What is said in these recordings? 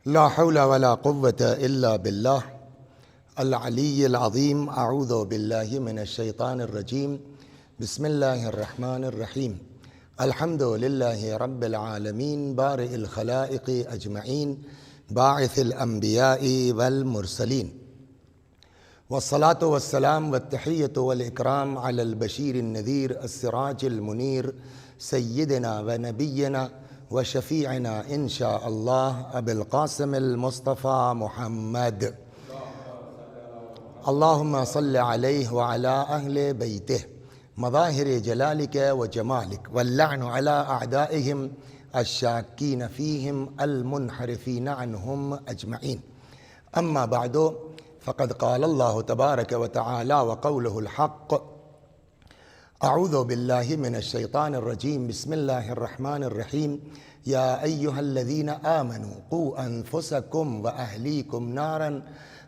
لا حول ولا قوة إلا بالله العلي العظيم. أعوذ بالله من الشيطان الرجيم. بسم الله الرحمن الرحيم. الحمد لله رب العالمين بارئ الخلائق أجمعين باعث الأنبياء والمرسلين، والصلاة والسلام والتحية والإكرام على البشير النذير السراج المنير سيدنا ونبينا وشفيعنا إن شاء الله أبي القاسم المصطفى محمد. اللهم صل عليه وعلى أهل بيته مظاهر جلالك وجمالك، واللعن على أعدائهم الشاكين فيهم المنحرفين عنهم أجمعين. أما بعد، فقد قال الله تبارك وتعالى وقوله الحق: أعوذ بالله من الشيطان الرجيم. بسم الله الرحمن الرحيم. يا أيها الذين آمنوا قوا أنفسكم وأهليكم نارا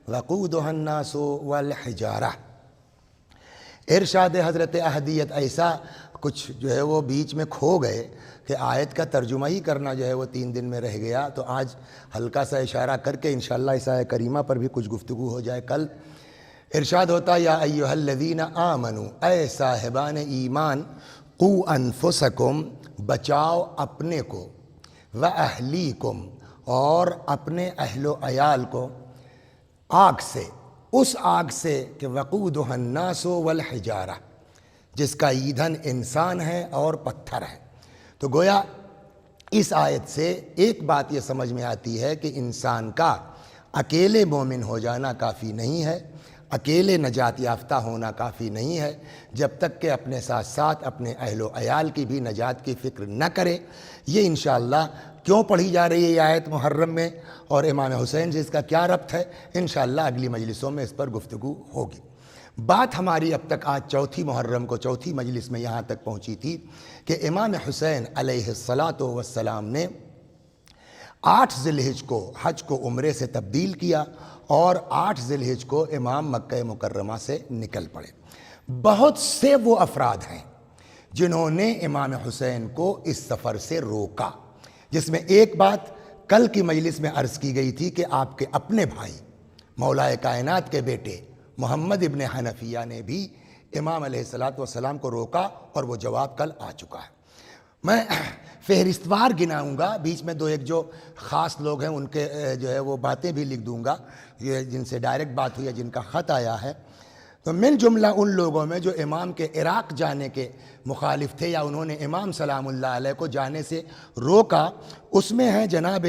وقودها الناس والحجارة. ارشاد حضرت احدیت ایسا کچھ جو ہے وہ بیچ میں کھو گئے کہ آیت کا ترجمہ ہی کرنا جو ہے وہ 3 دن میں رہ گیا، تو آج ہلکا سا اشارہ کر کے انشاءاللہ اس آیت کریمہ پر بھی کچھ گفتگو ہو جائے. کل ارشاد ہوتا یا ایھا الذین آمنوا، اے صاحبان ایمان، قوا انفسکم، بچاؤ اپنے کو، واہلیکم، اور اپنے اہل و عیال کو، آگ سے، اس آگ سے کہ وقودها الناس والحجارہ، جس کا ایندھن انسان ہے اور پتھر ہے. تو گویا اس آیت سے ایک بات یہ سمجھ میں آتی ہے کہ انسان کا اکیلے مومن ہو جانا کافی نہیں ہے، اکیلے نجات یافتہ ہونا کافی نہیں ہے، جب تک کہ اپنے ساتھ ساتھ اپنے اہل و عیال کی بھی نجات کی فکر نہ کرے. یہ انشاءاللہ کیوں پڑھی جا رہی ہے یہ آیت محرم میں، اور امام حسین سے اس کا کیا ربط ہے، انشاءاللہ اگلی مجلسوں میں اس پر گفتگو ہوگی. بات ہماری اب تک آج چوتھی محرم کو چوتھی مجلس میں یہاں تک پہنچی تھی کہ امام حسین علیہ الصلاۃ والسلام نے 8 ذی الحجہ کو حج کو عمرے سے تبدیل کیا، اور 8 ذی الحجہ کو امام مکہ مکرمہ سے نکل پڑے. بہت سے وہ افراد ہیں جنہوں نے امام حسین کو اس سفر سے روکا، جس میں ایک بات کل کی مجلس میں عرض کی گئی تھی کہ آپ کے اپنے بھائی مولا کائنات کے بیٹے محمد ابن حنفیہ نے بھی امام علیہ السلام کو روکا، اور وہ جواب کل آ چکا ہے. میں فہرستوار گناؤں گا، بیچ میں 2-1 جو خاص لوگ ہیں ان کے جو ہے وہ باتیں بھی لکھ دوں گا، یہ جن سے ڈائریکٹ بات ہوئی ہے، جن کا خط آیا ہے. تو من جملہ ان لوگوں میں جو امام کے عراق جانے کے مخالف تھے، یا انہوں نے امام سلام اللہ علیہ کو جانے سے روکا، اس میں ہیں جناب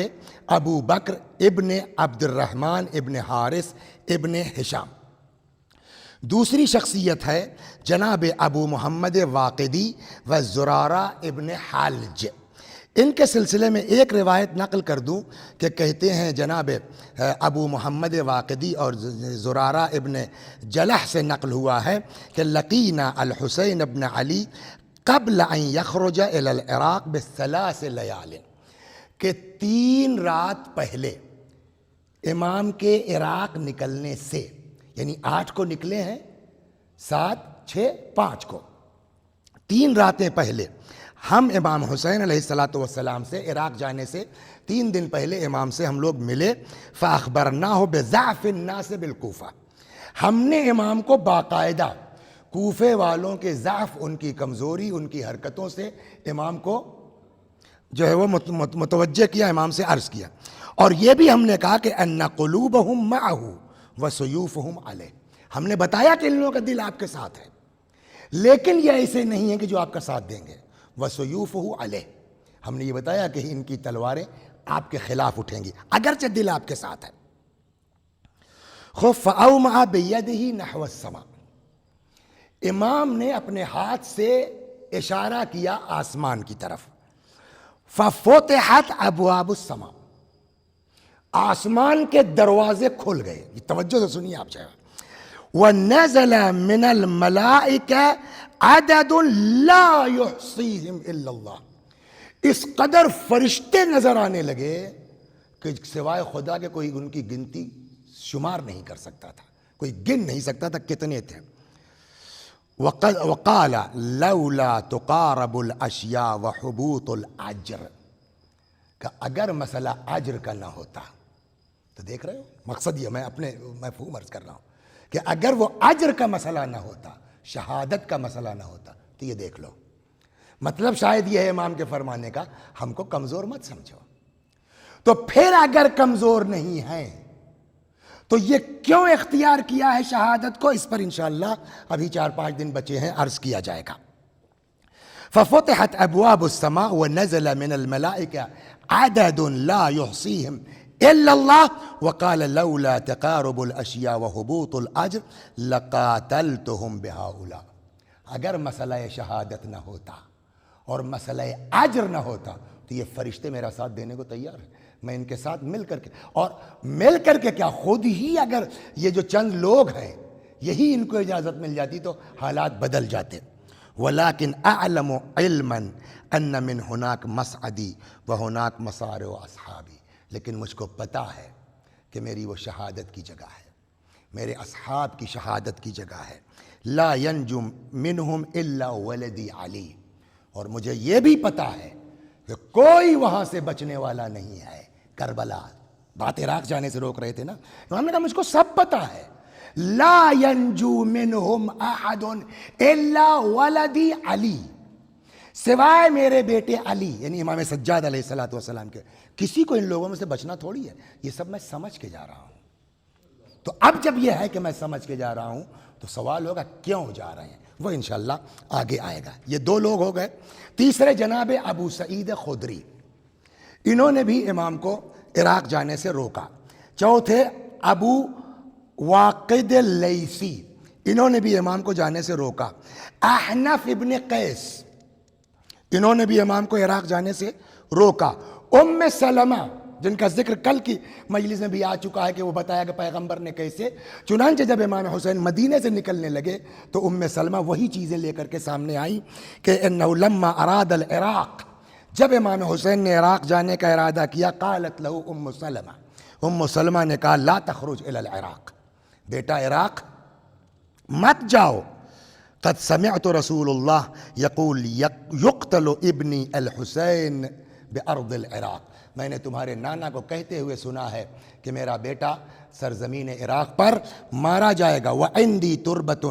ابو بکر ابن عبد الرحمن ابن حارث ابن ہشام. دوسری شخصیت ہے جناب ابو محمد واقدی و زرارہ ابن حالج. ان کے سلسلے میں ایک روایت نقل کر دوں کہ کہتے ہیں جناب ابو محمد واقدی اور زرارہ ابن جلح سے نقل ہوا ہے کہ لقینا الحسین ابن علی قبل ان یخرج الی العراق بثلاث لیال، کہ 3 رات پہلے امام کے عراق نکلنے سے، یعنی 8 کو نکلے ہیں، 7 6 5 کو، 3 راتیں پہلے ہم امام حسین علیہ السلام سے عراق جانے سے 3 دن پہلے امام سے ہم لوگ ملے. فاخبرناہ بضعف الناس بالکوفہ، ہم نے امام کو باقاعدہ کوفے والوں کے ضعف، ان کی کمزوری، ان کی حرکتوں سے امام کو جو ہے وہ متوجہ کیا، امام سے عرض کیا. اور یہ بھی ہم نے کہا کہ ان قلوبہم معہ وسیوفہم علیہ، ہم نے بتایا کہ ان لوگوں کا دل آپ کے ساتھ ہے، لیکن یہ ایسے نہیں ہے کہ جو آپ کا ساتھ دیں گے. وسیوفہ علیہ، ہم نے یہ بتایا کہ ان کی تلواریں آپ کے خلاف اٹھیں گی، اگرچہ دل آپ کے ساتھ ہے. فأومع بیدہ نحو السماء، امام نے اپنے ہاتھ سے اشارہ کیا آسمان کی طرف. ففتحت ابواب السماء، آسمان کے دروازے کھل گئے. یہ توجہ سے سنیے آپ چاہے. وَنَزَلَ مِنَ الْمَلَائِكَةِ عَدَدٌ لَا يُحْصِيهِمْ إِلَّا اللَّهُ، اس قدر فرشتے نظر آنے لگے کہ سوائے خدا کے کوئی ان کی گنتی شمار نہیں کر سکتا تھا، کوئی گن نہیں سکتا تھا کتنے تھے. وقال لولا تقارب الاشیاء وحبوط الاجر، کہ اگر مسئلہ اجر کا نہ ہوتا، تو دیکھ رہے ہو مقصد یہ میں اپنے مفہوم عرض کر رہا ہوں کہ اگر وہ اجر کا مسئلہ نہ ہوتا، شہادت کا مسئلہ نہ ہوتا تو یہ دیکھ لو، مطلب شاید یہ ہے امام کے فرمانے کا، ہم کو کمزور مت سمجھو۔ تو پھر اگر کمزور نہیں ہیں تو یہ کیوں اختیار کیا ہے شہادت کو؟ اس پر انشاءاللہ ابھی 4-5 دن بچے ہیں، عرض کیا جائے گا۔ ففتحت ابواب السماء ونزل من الملائکہ عدد لا يحصیہم الا اللہ وقال لولا تقارب الاشیاء وحبوط الاجر لقاتلتهم بہؤلاء۔ اگر مسئلہ شہادت نہ ہوتا اور مسئلہ اجر نہ ہوتا تو یہ فرشتے میرا ساتھ دینے کو تیار ہیں، میں ان کے ساتھ مل کر کے، اور مل کر کے کیا، خود ہی اگر یہ جو چند لوگ ہیں یہی ان کو اجازت مل جاتی تو حالات بدل جاتے۔ ولیکن اعلم علما ان من ہناک مسعدی وہناک مصارع اصحابی، لیکن مجھ کو پتا ہے کہ میری وہ شہادت کی جگہ ہے، میرے اصحاب کی شہادت کی جگہ ہے۔ لا ینجو منہم الا ولدی علی، اور مجھے یہ بھی پتا ہے کہ کوئی وہاں سے بچنے والا نہیں ہے۔ کربلا، بات عراق جانے سے روک رہے تھے نا، انہوں نے کہا مجھ کو سب پتا ہے، لا ینجو منہم احد الا ولدی علی، سوائے میرے بیٹے علی یعنی امام سجاد علیہ السلام کے، کسی کو ان لوگوں میں سے بچنا تھوڑی ہے۔ یہ سب میں سمجھ کے جا رہا ہوں۔ تو اب جب یہ ہے کہ میں سمجھ کے جا رہا ہوں تو سوال ہوگا کیوں جا رہے ہیں، وہ انشاءاللہ آگے آئے گا۔ یہ 2 لوگ ہو گئے۔ تیسرے جناب ابو سعید خدری، انہوں نے بھی امام کو عراق جانے سے روکا۔ چوتھے ابو واقد اللیثی، انہوں نے بھی امام کو جانے سے روکا۔ احنف ابن قیس، انہوں نے بھی امام کو عراق جانے سے روکا۔ ام سلمہ، جن کا ذکر کل کی مجلس میں بھی آ چکا ہے کہ وہ بتایا کہ پیغمبر نے کیسے، چنانچہ جب امام حسین مدینے سے نکلنے لگے تو ام سلمہ وہی چیزیں لے کر کے سامنے آئی کہ انہ لما اراد العراق، جب امام حسین نے عراق جانے کا ارادہ کیا، قالت لہو ام سلمہ، ام سلمہ نے کہا لا تخرج الی العراق، بیٹا عراق مت جاؤ، قد سمعت رسول اللہ یقول یقتل ابنی الحسین بارض العراق، میں نے تمہارے نانا کو کہتے ہوئے سنا ہے کہ میرا بیٹا سرزمین عراق پر مارا جائے گا۔ وعندی تربت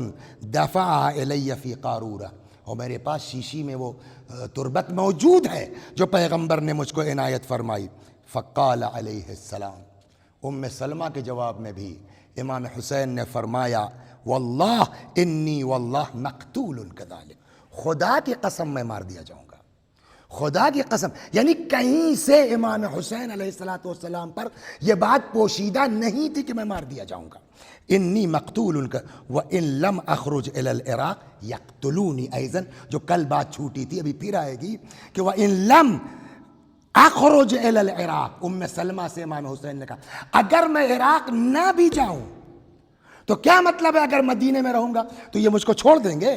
دفعها الی فی قارورہ، اور میرے پاس شیشی میں وہ تربت موجود ہے جو پیغمبر نے مجھ کو عنایت فرمائی۔ فقال علیہ السلام، ام سلمہ کے جواب میں بھی امام حسین نے فرمایا واللہ انی واللہ مقتول کذالک، خدا کی قسم میں مار دیا جاؤں گا، خدا کی قسم، یعنی کہیں سے امام حسین علیہ السلام پر یہ بات پوشیدہ نہیں تھی کہ میں مار دیا جاؤں گا۔ انی مقتول وان لم اخرج الی العراق یقتلونی ایضا، جو کل بات چھوٹی تھی ابھی پھر آئے گی کہ وان لم اخرج الی العراق، ام سلمہ سے امام حسین نے کہا اگر میں عراق نہ بھی جاؤں تو کیا مطلب ہے اگر مدینے میں رہوں گا تو یہ مجھ کو چھوڑ دیں گے،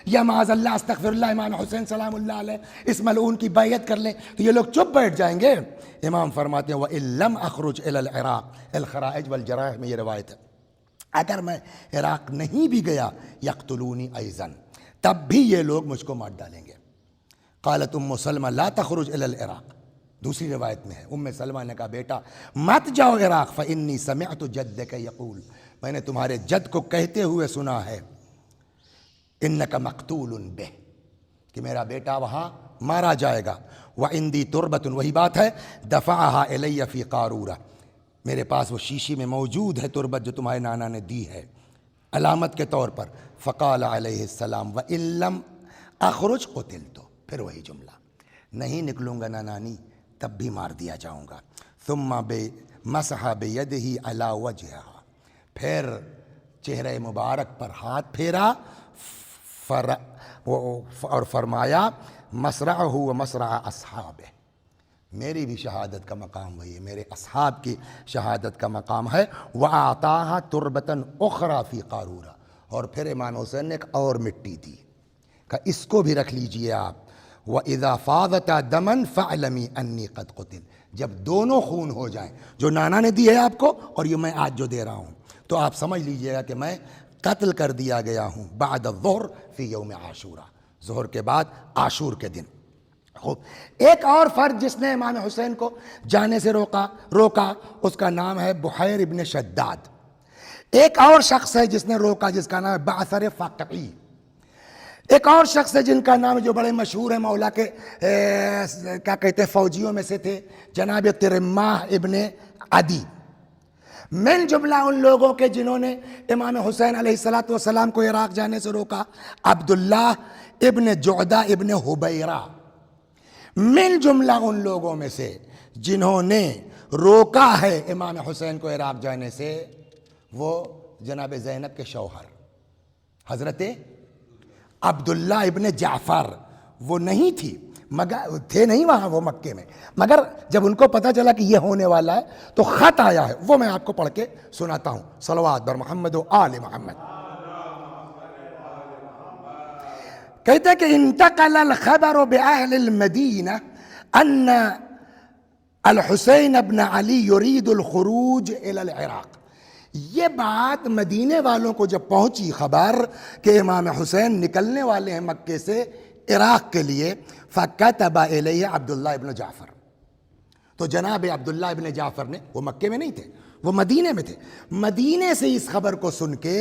یا معاذ اللہ استغفر اللہ امام حسین سلام اللہ علیہ اس ملعون کی بیعت کر لیں تو یہ لوگ چپ بیٹھ جائیں گے۔ امام فرماتے ہیں وَإِن لَمْ أَخْرُجْ إِلَى الْعِرَاقِ، الخرائج والجرائح میں یہ روایت ہے، اگر میں عراق نہیں بھی گیا یقتلونی ایضا، تب بھی یہ لوگ مجھ کو مار ڈالیں گے۔ قالت ام سلمہ لا تخرج إلى العراق، دوسری روایت میں ہے ام سلمہ نے کہا بیٹا مت جاؤ عراق، فإني سمعت جدك يقول، میں نے تمہارے جد کو کہتے ہوئے سنا ہے انک مقتول بہ، کہ میرا بیٹا وہاں مارا جائے گا۔ وعندی تربت، وہی بات ہے دفعها الی فی قارورہ، میرے پاس وہ شیشی میں موجود ہے تربت جو تمہارے نانا نے دی ہے علامت کے طور پر۔ فقال علیہ السلام وان لم اخرج قتلت، پھر وہی جملہ، نہیں نکلوں گا نانانی تب بھی مار دیا جاؤں گا۔ ثم مسح بیدہ علی وجہہ، پھر چہرہ مبارک پر ہاتھ پھیرا اور فرمایا مسرعہ و مسرع اصحابہ، میری بھی شہادت کا مقام وہی ہے، میرے اصحاب کی شہادت کا مقام ہے۔ وَأَعْطَاهَا تُرْبَةً أُخْرَى فِي قَارُورَہ، اور پھر امام حسین نے ایک اور مٹی دی کہ اس کو بھی رکھ لیجئے آپ۔ وَإِذَا فَاضَتَا دَمًا فَاعْلَمِي أَنِّي قَدْ قُتِلْ، جب دونوں خون ہو جائیں، جو نانا نے دی ہے آپ کو اور یہ میں آج جو دے رہا ہوں، تو آپ سمجھ لیجئے گا کہ میں قتل کر دیا گیا ہوں بعد الظہر فی یوم عاشورہ، ظہر کے بعد عاشور کے دن۔ خوب. ایک اور فرد جس نے امام حسین کو جانے سے روکا اس کا نام ہے بحیر ابن شداد. ایک اور شخص ہے جس نے روکا جس کا نام ہے بعثر فقعی. ایک اور شخص ہے جن کا نام جو بڑے مشہور ہے مولا کے کیا کہتے ہیں فوجیوں میں سے تھے جناب ترماح ابن عدی. من جملہ ان لوگوں کے جنہوں نے امام حسین علیہ السلام کو عراق جانے سے روکا عبداللہ ابن جعدہ ابن حبیرہ. من جملہ ان لوگوں میں سے جنہوں نے روکا ہے امام حسین کو عراق جانے سے وہ جناب زینب کے شوہر حضرت عبداللہ ابن جعفر. وہ نہیں تھی مگر تھے نہیں وہاں وہ مکے میں، مگر جب ان کو پتہ چلا کہ یہ ہونے والا ہے تو خط آیا ہے، وہ میں آپ کو پڑھ کے سناتا ہوں. صلوات بر محمد و آل محمد. کہتے ہیں کہ انتقل الخبر بأهل المدینہ ان الحسین ابن علی یرید الخروج الى العراق. یہ بات مدینے والوں کو جب پہنچی خبر کہ امام حسین نکلنے والے ہیں مکے سے عراق کے لیے، فَكَتَبَ إِلَيْهِ عبداللہ ابن جعفر. تو جناب عبداللہ ابن جعفر نے، وہ مکے میں نہیں تھے وہ مدینے میں تھے، مدینے سے اس خبر کو سن کے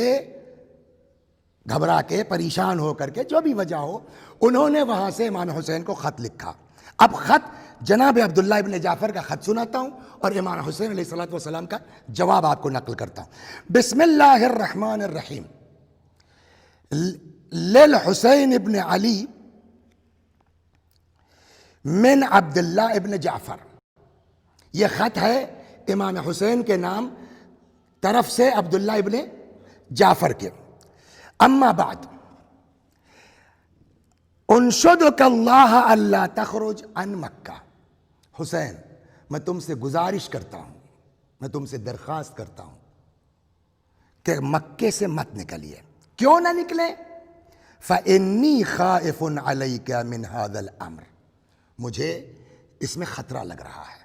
گھبرا کے پریشان ہو کر کے جو بھی وجہ ہو انہوں نے وہاں سے امام حسین کو خط لکھا. اب خط جناب عبداللہ ابن جعفر کا خط سناتا ہوں اور امام حسین علیہ السلام کا جواب آپ کو نقل کرتا ہوں. بسم اللہ الرحمن الرحیم. للحسین ابن علی من عبداللہ ابن جعفر. یہ خط ہے امام حسین کے نام طرف سے عبداللہ ابن جعفر کے. اما بعد انشدک اللہ اللہ تخرج عن مکہ. حسین میں تم سے گزارش کرتا ہوں، میں تم سے درخواست کرتا ہوں کہ مکے سے مت نکلیے. کیوں نہ نکلے؟ فإنی خائف علیک من هذا الامر. مجھے اس میں خطرہ لگ رہا ہے،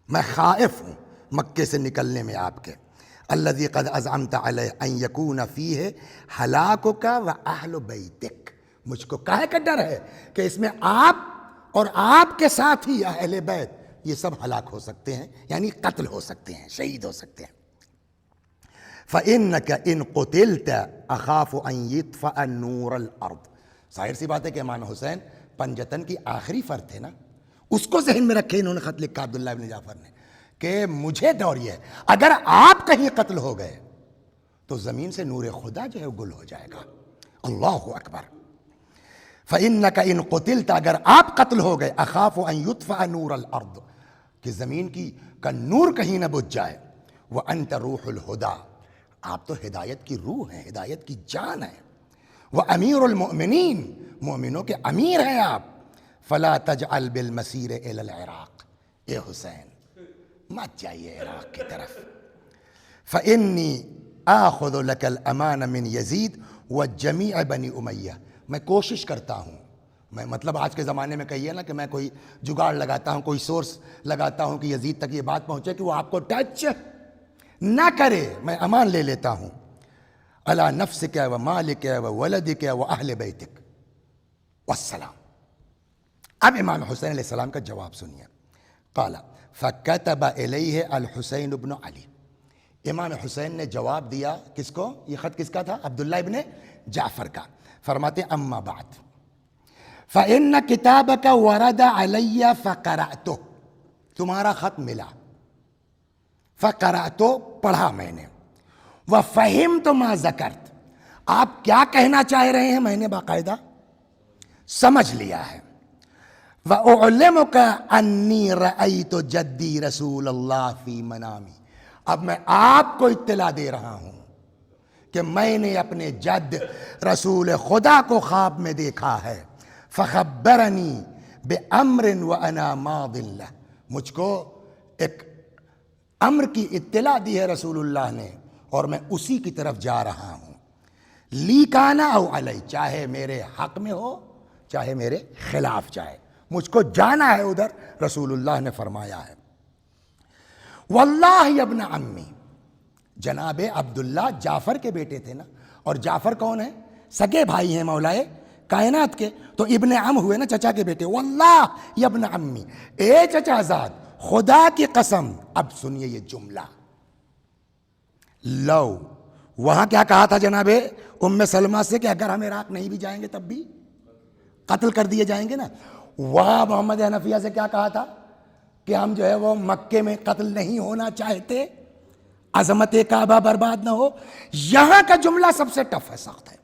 میں خائف ہوں مکے سے نکلنے میں آپ کے. الذی قد ازعمت علیہ ان یکون فیہ ہلاکک و اہل بیتک. مجھ کو کاہے کا ڈر ہے کہ اس میں آپ اور آپ کے ساتھ ہی اہل بیت یہ سب ہلاک ہو سکتے ہیں، یعنی قتل ہو سکتے ہیں، شہید ہو سکتے ہیں. فَإِنَّكَ إِن قُتِلْتَ أَخَافُ أَن يُطْفَأَ نُورَ الْأَرْضِ. ظاہر سی بات ہے کہ امام حسین پنجتن کی آخری فرد تھے نا، اس کو ذہن میں رکھے انہوں نے خط لکھا عبداللہ ابن جعفر نے کہ مجھے ڈر یہ ہے اگر آپ کہیں قتل ہو گئے تو زمین سے نور خدا جو ہے گل ہو جائے گا. اللہ اکبر. فَإِنَّكَ إِن قُتِلْتَ اگر آپ قتل ہو گئے أَخَافُ أَن يُطْفَأَ نُورَ الْأَرْضِ کہ زمین کا نور کہیں نہ بجھ جائے. وَأَنْتَ رُوحُ الْهُدَى آپ تو ہدایت کی روح ہیں، ہدایت کی جان ہیں. وَأَمِيرُ الْمُؤْمِنِينَ مومنوں کے امیر ہیں آپ. فَلَا تَجْعَلْ بِالْمَسِيرِ إِلَى الْعِرَاقِ. اے حسین مت جائیے عراق کی طرف. فَإِنِّي آخُذُ لَكَ الْأَمَانَ مِنْ يَزِيدَ وَجَمِيعَ بَنِي أُمَيَّةَ. میں کوشش کرتا ہوں، میں مطلب آج کے زمانے میں کہیے نا کہ میں کوئی جگاڑ لگاتا ہوں، کوئی سورس لگاتا ہوں کہ یزید تک یہ بات پہنچے کہ وہ آپ کو ٹچ نہ کرے. میں امان لے لیتا ہوں. علی نفسک و مالک و ولدک و اہل بیتک والسلام. اب امام حسین علیہ السلام کا جواب سنیے. قال فکتب الیہ الحسین ابن علی. امام حسین نے جواب دیا کس کو؟ یہ خط کس کا تھا؟ عبداللہ ابن جعفر کا. فرماتے اما بعد فإن کتابک ورد علی فقرأتہ. تمہارا خط ملا، فقرأتہ پڑھا میں نے، وفہمت ما ذکرت آپ کیا کہنا چاہ رہے ہیں میں نے باقاعدہ سمجھ لیا ہے. وَأُعْلِمُكَ أَنِّي رَأَيْتُ جَدِّي رسول اللہ فی منامی. اب میں آپ کو اطلاع دے رہا ہوں کہ میں نے اپنے جد رسول خدا کو خواب میں دیکھا ہے. فَخَبَّرَنِي بِأَمْرٍ وَأَنَا مَاضٍ لَهُ. مجھ کو ایک امر کی اطلاع دی ہے رسول اللہ نے اور میں اسی کی طرف جا رہا ہوں. لی کانا او علی، چاہے میرے حق میں ہو چاہے میرے خلاف جائے، مجھ کو جانا ہے ادھر. رسول اللہ نے فرمایا ہے. واللہ ابن عمی. جناب عبداللہ جعفر کے بیٹے تھے نا، اور جعفر کون ہے؟ سگے بھائی ہیں مولائے کائنات کے، تو ابن عم ہوئے نا چچا کے بیٹے، واللہ یا ابن عمی، اے چچا زاد خدا کی قسم. اب سنیے یہ جملہ، لو وہاں کیا کہا تھا جناب ام سلمہ سے کہ اگر ہم عراق نہیں بھی جائیں گے تب بھی قتل کر دیے جائیں گے نا. وہاں محمد حنفیہ سے کیا کہا تھا کہ ہم جو ہے وہ مکے میں قتل نہیں ہونا چاہتے، عظمت کعبہ برباد نہ ہو. یہاں کا جملہ سب سے ٹف ہے، سخت ہے.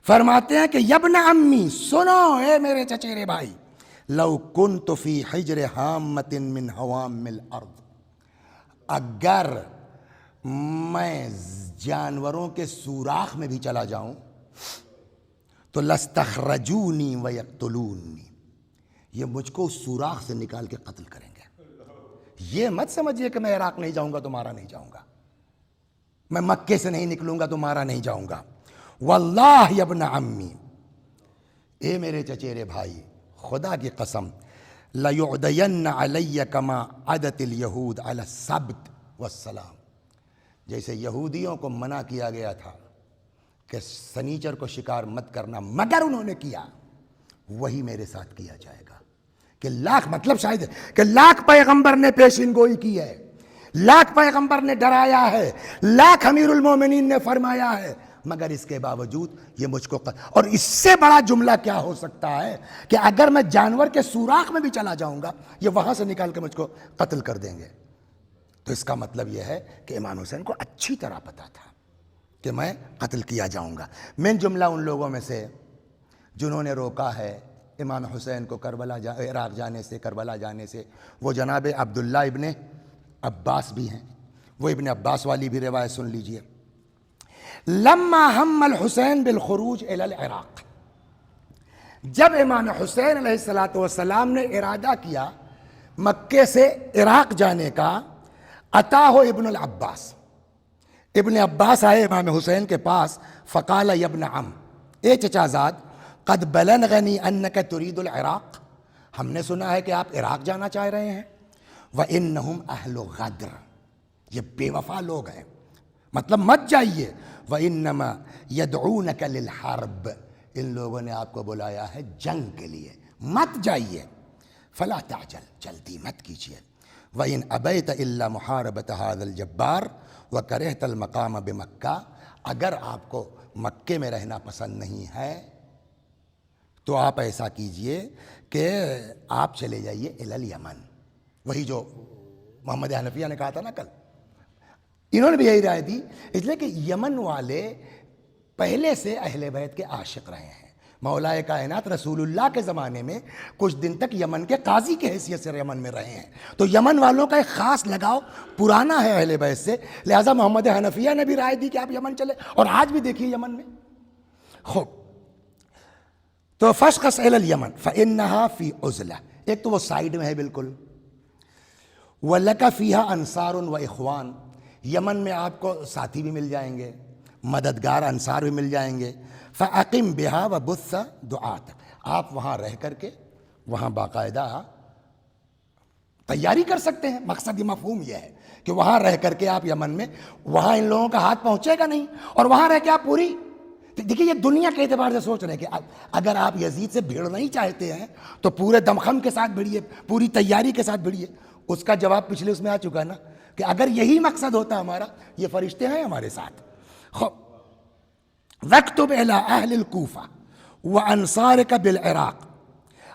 فرماتے ہیں کہ یبن امی، سنو اے میرے چچیرے بھائی، لو کنت فی حجر حامۃ من حوام الارض، اگر میں جانوروں کے سوراخ میں بھی چلا جاؤں تو لستخرجونی ویقتلونی، یہ مجھ کو اس سوراخ سے نکال کے قتل کریں گے. یہ مت سمجھیے کہ میں عراق نہیں جاؤں گا تو مارا نہیں جاؤں گا، میں مکے سے نہیں نکلوں گا تو مارا نہیں جاؤں گا. واللہ یا ابن عمی، اے میرے چچیرے بھائی خدا کی قسم، لَيُعْدَيَنَّ عَلَيَّ كَمَا عَدَتِ الْيَهُودَ عَلَى السَّبْتِ وَالسَّلَامِ، جیسے یہودیوں کو منع کیا گیا تھا کہ سنیچر کو شکار مت کرنا مگر انہوں نے کیا، وہی میرے ساتھ کیا جائے گا. کہ لاکھ، مطلب شاید ہے کہ لاکھ پیغمبر نے پیشین گوئی کی ہے، لاکھ پیغمبر نے ڈرایا ہے، لاکھ امیر المومنین نے فرمایا ہے، مگر اس کے باوجود یہ مجھ کو اور اس سے بڑا جملہ کیا ہو سکتا ہے کہ اگر میں جانور کے سوراخ میں بھی چلا جاؤں گا یہ وہاں سے نکال کے مجھ کو قتل کر دیں گے. تو اس کا مطلب یہ ہے کہ امام حسین کو اچھی طرح پتا تھا کہ میں قتل کیا جاؤں گا. من جملہ ان لوگوں میں سے جنہوں نے روکا ہے امام حسین کو عراق جانے سے، کربلا جانے سے، وہ جناب عبداللہ ابن عباس بھی ہیں. وہ ابن عباس والی بھی روایت سن لیجئے. لما ہم الحسین بالخروج الی العراق، جب امام حسین علیہ السلام نے ارادہ کیا مکے سے عراق جانے کا، اتاہ ابن العباس، ابن عباس آئے امام حسین کے پاس، فقال یا ابن عم، اے چچا زاد، قد بلغنی انک ترید العراق، ہم نے سنا ہے کہ آپ عراق جانا چاہ رہے ہیں. وانہم اہل غدر، یہ بے وفا لوگ ہیں، مطلب مت جائیے. وانما یدعونک للحرب، ان لوگوں نے آپ کو بلایا ہے جنگ کے لیے، مت جائیے. فلا تعجل، جلدی مت کیجیے. وَإِنْ أَبَيْتَ إِلَّا مُحَارَبَةَ هَذَا الْجَبَّارِ وَكَرِهْتَ الْمَقَامَ بِمَكَّةِ، اگر آپ کو مکے میں رہنا پسند نہیں ہے تو آپ ایسا کیجئے کہ آپ چلے جائیے الی الیمن، وہی جو محمد حنفیہ نے کہا تھا نا کل، انہوں نے بھی یہی رائے دی. اس لیے کہ یمن والے پہلے سے اہل بیت کے عاشق رہے ہیں. مولا کائنات رسول اللہ کے زمانے میں کچھ دن تک یمن کے قاضی کی حیثیت سے یمن میں رہے ہیں، تو یمن والوں کا ایک خاص لگاؤ پرانا ہے اہل بیت سے. لہٰذا محمد حنفیہ نے بھی رائے دی کہ آپ یمن چلے، اور آج بھی دیکھیے یمن میں. خوب، تو فشخص الی الیمن فانہا فی عزلہ، ایک تو وہ سائیڈ میں ہے بالکل، وَلَكَ فِيهَا انصار و اخوان، یمن میں آپ کو ساتھی بھی مل جائیں گے، مددگار انصار بھی مل جائیں گے. فَأَقِمْ بِهَا وَبُثَّ دُعَاتَ، آپ وہاں رہ کر کے وہاں باقاعدہ تیاری کر سکتے ہیں. مقصد یہ مفہوم یہ ہے کہ وہاں رہ کر کے آپ یمن میں، وہاں ان لوگوں کا ہاتھ پہنچے گا نہیں، اور وہاں رہ کے آپ پوری، دیکھیے یہ دنیا کے اعتبار سے سوچ رہے ہیں کہ اگر آپ یزید سے بھیڑ نہیں چاہتے ہیں تو پورے دمخم کے ساتھ بھیڑیے، پوری تیاری کے ساتھ بھیڑیے. اس کا جواب پچھلے اس میں آ چکا نا کہ اگر یہی مقصد ہوتا ہمارا، یہ فرشتے ہیں ہمارے ساتھ. وَاكْتُبْ إِلَىٰ أَهْلِ الْكُوفَةِ وَأَنصَارِكَ بِالْعِرَاقِ،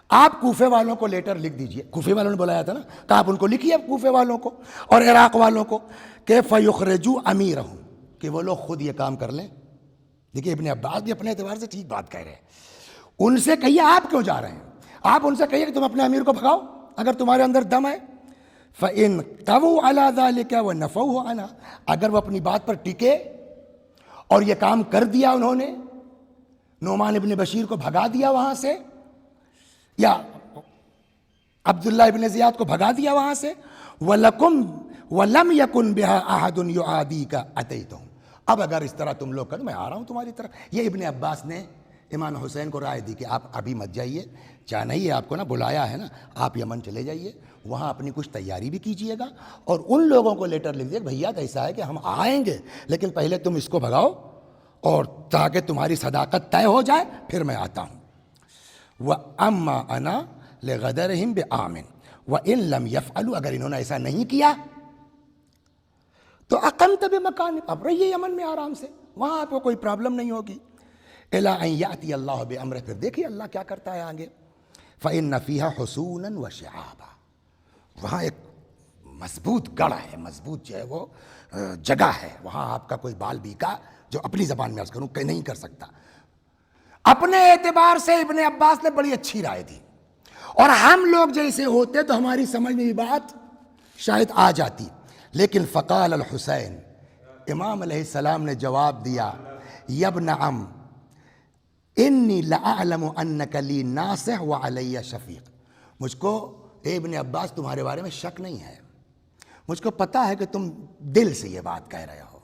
آپ کوفے والوں کو لیٹر لکھ دیجئے، کوفے والوں نے بلایا تھا نا، کہ آپ ان کو لکھیے کوفے والوں کو اور عراق والوں کو کہ فَيُخْرِجُوا أَمِيرَهُمْ، کہ وہ لوگ خود یہ کام کر لیں. دیکھیے ابن عباس بھی اپنے اعتبار سے ٹھیک بات کہہ رہے ہیں. ان سے کہیے آپ کیوں جا رہے ہیں، آپ ان سے کہیے کہ تم اپنے امیر کو بھگاؤ اگر تمہارے اندر دم ہے. فَإِنْ قَوُوا عَلَىٰ ذَلِكَ وَنَفَوْهُ عَنْهَا، اگر وہ اپنی بات پر ٹکے اور یہ کام کر دیا، انہوں نے نعمان ابن بشیر کو بھگا دیا وہاں سے، یا عبداللہ ابن زیاد کو بھگا دیا وہاں سے، وَلَكُمْ وَلَمْ يَكُنْ بِهَا أَحَدٌ يُعَادِيكَ أَتَيْتُهُمْ، اب اگر اس طرح تم لوگ کرو میں آ رہا ہوں تمہاری طرف. یہ ابن عباس نے امام حسین کو رائے دی کہ آپ ابھی مت جائیے، جانا ہی ہے آپ کو نا، بلایا ہے نا، آپ یمن چلے جائیے، وہاں اپنی کچھ تیاری بھی کیجئے گا، اور ان لوگوں کو لیٹر لکھ دیے کہ بھیا ایسا ہے کہ ہم آئیں گے لیکن پہلے تم اس کو بھگاؤ اور تاکہ تمہاری صداقت طے ہو جائے پھر میں آتا ہوں۔ وَأَمَّا أَنَا لِغَدَرِهِمْ بِآمِنٍ وَإِن لَمْ يَفْعَلُوا، اگر انہوں نے ایسا نہیں کیا تو اقمت بمکان، اب رہیے یمن میں آرام سے، وہاں آپ کو کوئی پرابلم نہیں ہوگی۔ الا ان یاتی اللہ بامرہ، پھر دیکھیے اللہ کیا کرتا ہے آگے۔ فإن فیہا حصونا وشعابا، وہاں ایک مضبوط گڑھ ہے، مضبوط جو ہے وہ جگہ ہے، وہاں آپ کا کوئی بال بیکا، جو اپنی زبان میں عرض کروں کہ نہیں کر سکتا۔ اپنے اعتبار سے ابن عباس نے بڑی اچھی رائے دی، اور ہم لوگ جیسے ہوتے تو ہماری سمجھ میں یہ بات شاید آ جاتی، لیکن فقال الحسین، امام علیہ السلام نے جواب دیا، یبن عم انی لأعلم انک لی ناصح وعلی شفیق، مجھ کو اے ابن عباس تمہارے بارے میں شک نہیں ہے، مجھ کو پتا ہے کہ تم دل سے یہ بات کہہ رہے ہو،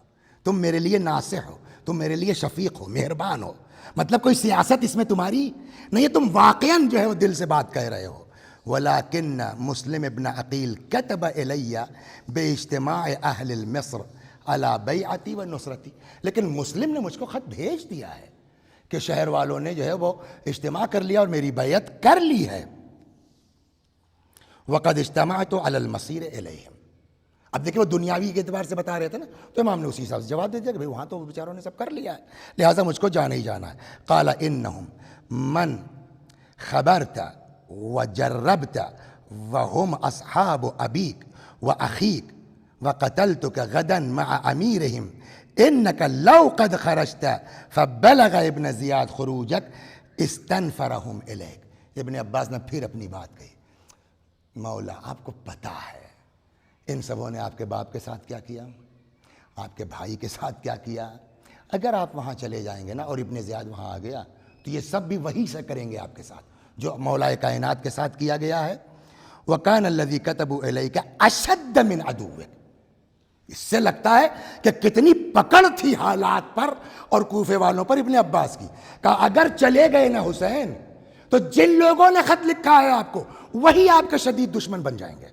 تم میرے لیے ناصح ہو، تم میرے لیے شفیق ہو، مہربان ہو، مطلب کوئی سیاست اس میں تمہاری نہیں ہے، تم واقعاً جو ہے وہ دل سے بات کہہ رہے ہو۔ ولیکن مسلم ابن عقیل کتب الی باجتماع اہل مصر علی بیعتی و نصرتی، لیکن مسلم نے مجھ کو خط بھیج دیا ہے کہ شہر والوں نے جو ہے وہ اجتماع کر لیا اور میری بیعت کر لی ہے۔ وقد اجتمعت علی المسیر الیہم، اب دیکھیں وہ دنیاوی کے اعتبار سے بتا رہے تھے نا، تو امام نے اسی حساب سے جواب دے دیا کہ بھئی وہاں تو بیچاروں نے سب کر لیا ہے، لہٰذا مجھ کو جانا ہی جانا ہے۔ قال انہم من خبرت وجربت وهم اصحاب ابیک واخیک وقتلتک غدا مع امیرہم انک لو قد خرجت فبلغ ابن زیاد خروجک استنفرہم الیک۔ ابن عباس نے پھر اپنی بات کہی، مولا آپ کو پتا ہے ان سبوں نے آپ کے باپ کے ساتھ کیا کیا، آپ کے بھائی کے ساتھ کیا کیا، اگر آپ وہاں چلے جائیں گے نا اور ابن زیاد وہاں آ گیا تو یہ سب بھی وہی سے کریں گے آپ کے ساتھ جو مولا کائنات کے ساتھ کیا گیا ہے۔ وَكَانَ الَّذِي كَتَبُوا إِلَيْكَ أَشَدَّ مِنْ عَدُوِّكَ، اس سے لگتا ہے کہ کتنی پکڑ تھی حالات پر اور کوفے والوں پر ابن عباس کی، کہا اگر چلے گئے نا حسین تو جن لوگوں نے خط لکھا ہے آپ کو وہی آپ کے شدید دشمن بن جائیں گے۔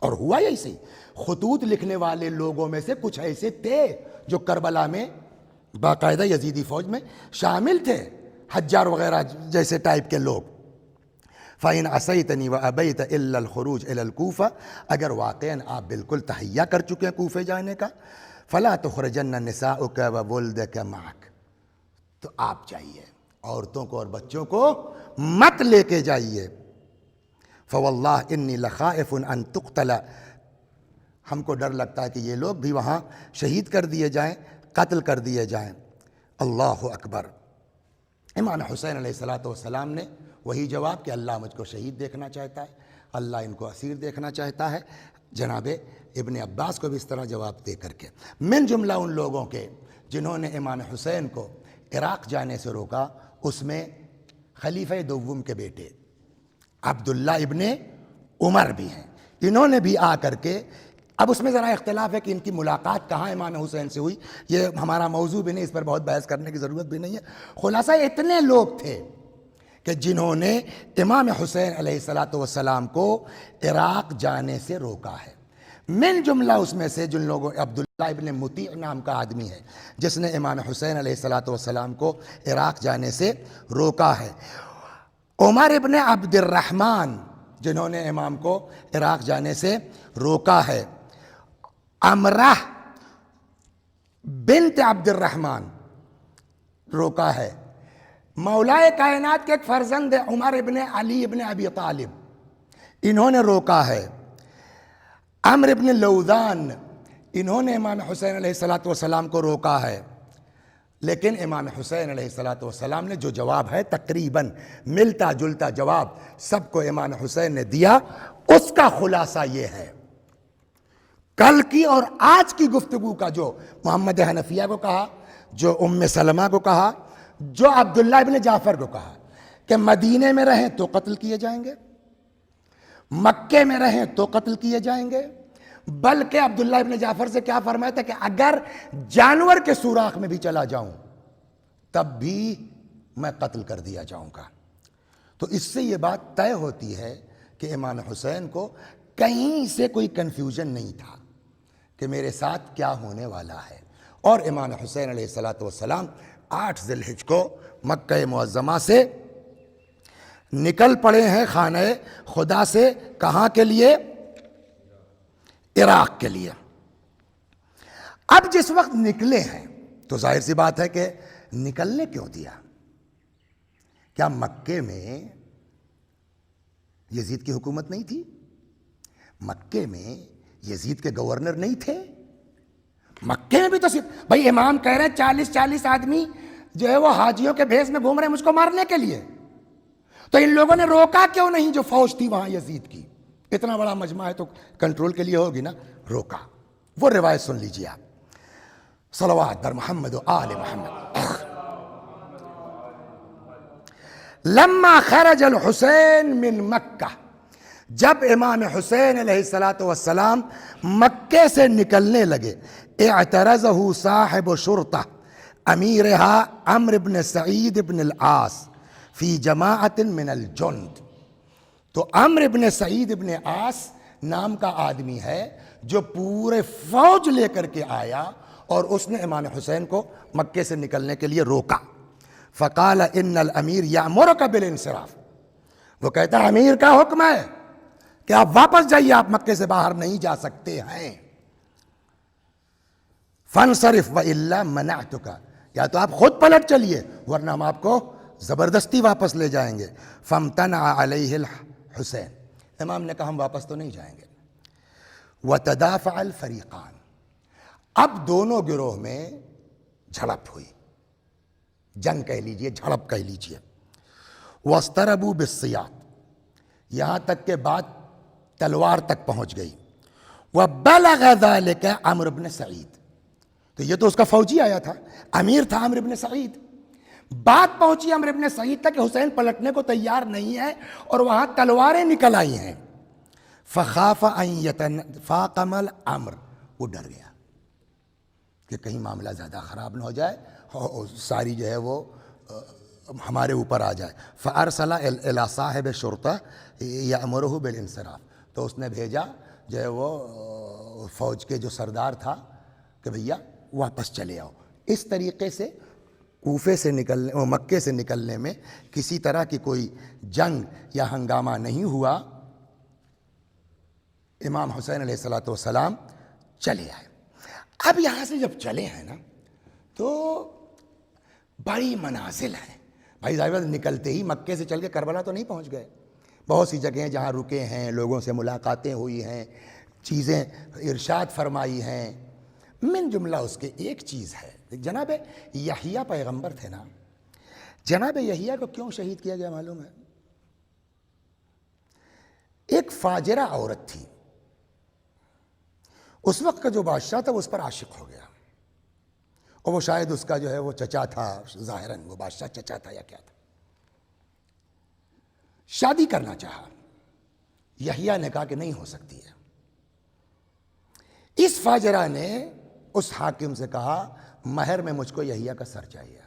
اور ہوا یہی صحیح، خطوط لکھنے والے لوگوں میں سے کچھ ایسے تھے جو کربلا میں باقاعدہ یزیدی فوج میں شامل تھے، حجار وغیرہ جیسے ٹائپ کے لوگ۔ فَإِنْ عَصَيْتَنِي وَأَبَيْتَ إِلَّا الْخُرُوجَ إِلَى الْكُوفَةِ، اگر واقعاً آپ بالکل تہیہ کر چکے ہیں کوفے جانے کا، فَلَا تُخْرِجَنَّ نِسَاؤُكَ وَوُلْدَكَ مَعَكَ، تو آپ جائیے، عورتوں کو اور بچوں کو مت لے کے جائیے۔ فَوَاللَّهِ إِنِّي لَخَائِفٌ أَن تُقْتَلَ، ہم کو ڈر لگتا ہے کہ یہ لوگ بھی وہاں شہید کر دیے جائیں، قتل کر دیے جائیں۔ اللہ اکبر۔ امام حسین علیہ السلام نے وہی جواب کہ اللہ مجھ کو شہید دیکھنا چاہتا ہے، اللہ ان کو اسیر دیکھنا چاہتا ہے، جناب ابن عباس کو بھی اس طرح جواب دے کر کے۔ من جملہ ان لوگوں کے جنہوں نے امام حسین کو عراق جانے سے روکا، اس میں خلیفہ دوم کے بیٹے عبداللہ ابن عمر بھی ہیں، انہوں نے بھی آ کر کے، اب اس میں ذرا اختلاف ہے کہ ان کی ملاقات کہاں امام حسین سے ہوئی، یہ ہمارا موضوع بھی نہیں، اس پر بہت بحث کرنے کی ضرورت بھی نہیں ہے۔ خلاصہ اتنے لوگ تھے کہ جنہوں نے امام حسین علیہ السلام کو عراق جانے سے روکا ہے۔ من جملہ اس میں سے جن لوگوں، عبداللہ ابن مطیع نام کا آدمی ہے جس نے امام حسین علیہ السلام کو عراق جانے سے روکا ہے۔ عمر ابن عبد الرحمن جنہوں نے امام کو عراق جانے سے روکا ہے۔ امرہ بنت عبد الرحمن روکا ہے۔ مولا کائنات کے ایک فرزند عمر ابن علی ابن ابی طالب، انہوں نے روکا ہے۔ عمر ابن لوذان، انہوں نے امام حسین علیہ السلام کو روکا ہے، لیکن امام حسین علیہ السلام نے جو جواب ہے تقریباً ملتا جلتا جواب سب کو امام حسین نے دیا، اس کا خلاصہ یہ ہے، کل کی اور آج کی گفتگو کا جو محمد حنفیہ کو کہا، جو ام سلمہ کو کہا، جو عبداللہ ابن جعفر کو کہا کہ مدینے میں رہیں تو قتل کیے جائیں گے، مکے میں رہیں تو قتل کیے جائیں گے، بلکہ عبداللہ ابن جعفر سے کیا فرمایا تھا کہ اگر جانور کے سوراخ میں بھی چلا جاؤں تب بھی میں قتل کر دیا جاؤں گا۔ تو اس سے یہ بات طے ہوتی ہے کہ امام حسین کو کہیں سے کوئی کنفیوژن نہیں تھا کہ میرے ساتھ کیا ہونے والا ہے، اور امام حسین علیہ السلام 8 ذی الحجہ کو مکہ معظمہ سے نکل پڑے ہیں خانہ خدا سے. کہاں کے لیے؟ عراق کے لیے. اب جس وقت نکلے ہیں تو ظاہر سی بات ہے کہ نکلنے کیوں دیا؟ کیا مکے میں یزید کی حکومت نہیں تھی؟ مکے میں یزید کے گورنر نہیں تھے؟ مکے میں بھی تو صرف بھائی امام کہہ رہے ہیں 40 آدمی جو ہے وہ حاجیوں کے بھیس میں گھوم رہے ہیں مجھ کو مارنے کے لیے. تو ان لوگوں نے روکا کیوں نہیں؟ جو فوج تھی وہاں یزید کی، اتنا بڑا مجمع ہے تو کنٹرول کے لیے ہوگی نا. روکا. وہ روایت سن لیجیے آپ. صلوات بر محمد و آل محمد. لما خرج الحسین من مکہ، جب امام حسین علیہ السلام مکے سے نکلنے لگے، اعترضہ صاحب شرطہ امیرها عمرو بن سعید بن العاص فی جماعت من الجند. تو عمرو بن سعید بن عاص نام کا آدمی ہے جو پورے فوج لے کر کے آیا اور اس نے امام حسین کو مکے سے نکلنے کے لیے روکا. فقال ان الامیر یامرک بالانصراف، وہ کہتا ہے امیر کا حکم ہے کہ آپ واپس جائیے، آپ مکے سے باہر نہیں جا سکتے ہیں. فانصرف والا منعتک، یا تو آپ خود پلٹ چلیے ورنہ ہم آپ کو زبردستی واپس لے جائیں گے. فامتنع علیہ الحسین، امام نے کہا ہم واپس تو نہیں جائیں گے. وتدافع الفریقان، اب دونوں گروہ میں جھڑپ ہوئی، جنگ کہہ لیجئے، جھڑپ کہہ لیجئے. واضطربوا بالسیاط، یہاں تک کہ بات تلوار تک پہنچ گئی. وبلغ ذلك عمرو بن سعید، تو یہ تو اس کا فوجی آیا تھا، امیر تھا عمرو بن سعید. بات پہنچی عمرو بن سعید تک کہ حسین پلٹنے کو تیار نہیں ہے اور وہاں تلواریں نکل آئی ہیں. فخاف ان يتفاقم الامر، وہ ڈر گیا کہ کہیں معاملہ زیادہ خراب نہ ہو جائے اور ساری جو ہے وہ ہمارے اوپر آ جائے. فارسل الى صاحب شرطہ یامرہ بالانصراف، تو اس نے بھیجا جو ہے وہ فوج کے جو سردار تھا کہ بھیا واپس چلے آؤ. اس طریقے سے کوفے سے نکلنے، مکے سے نکلنے میں کسی طرح کی کوئی جنگ یا ہنگامہ نہیں ہوا. امام حسین علیہ السلام چلے آئے. اب یہاں سے جب چلے ہیں نا تو بڑی منازل ہیں بھائی. ظاہر نکلتے ہی مکے سے چل کے کربلا تو نہیں پہنچ گئے، بہت سی جگہیں جہاں رکے ہیں، لوگوں سے ملاقاتیں ہوئی ہیں، چیزیں ارشاد فرمائی ہیں. من جملہ اس کے ایک چیز ہے، جناب یحییٰ پیغمبر تھے نا، جناب یحییٰ کو کیوں شہید کیا گیا معلوم ہے؟ ایک فاجرہ عورت تھی، اس وقت کا جو بادشاہ تھا وہ اس پر عاشق ہو گیا، اور وہ شاید اس کا جو ہے وہ چچا تھا، ظاہراً وہ بادشاہ چچا تھا یا کیا تھا. شادی کرنا چاہا، یحییٰ نے کہا کہ نہیں ہو سکتی ہے. اس فاجرہ نے اس حاکم سے کہا مہر میں مجھ کو یحییٰ کا سر چاہیے.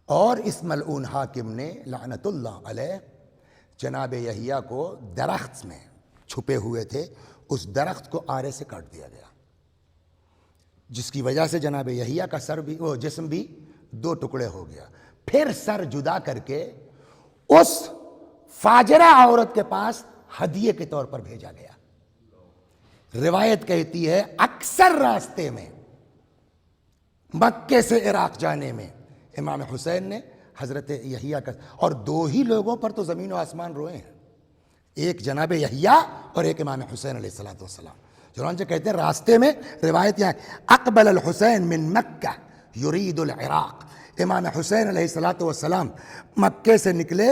اور اس ملعون حاکم نے لعنت اللہ علیہ جناب یحییٰ کو درخت میں چھپے ہوئے تھے، اس درخت کو آرے سے کاٹ دیا گیا، جس کی وجہ سے جناب یحییٰ کا سر بھی، وہ جسم بھی 2 ٹکڑے ہو گیا. پھر سر جدا کر کے اس فاجرہ عورت کے پاس ہدیے کے طور پر بھیجا گیا. روایت کہتی ہے اکثر راستے میں مکے سے عراق جانے میں امام حسین نے حضرت یحییٰ کا، اور 2 ہی لوگوں پر تو زمین و آسمان روئے ہیں، ایک جناب یحییٰ اور ایک امام حسین علیہ السلام. چنانچہ کہتے ہیں راستے میں، روایت یہاں اقبل الحسین من مکہ یرید العراق، امام حسین علیہ السلام مکے سے نکلے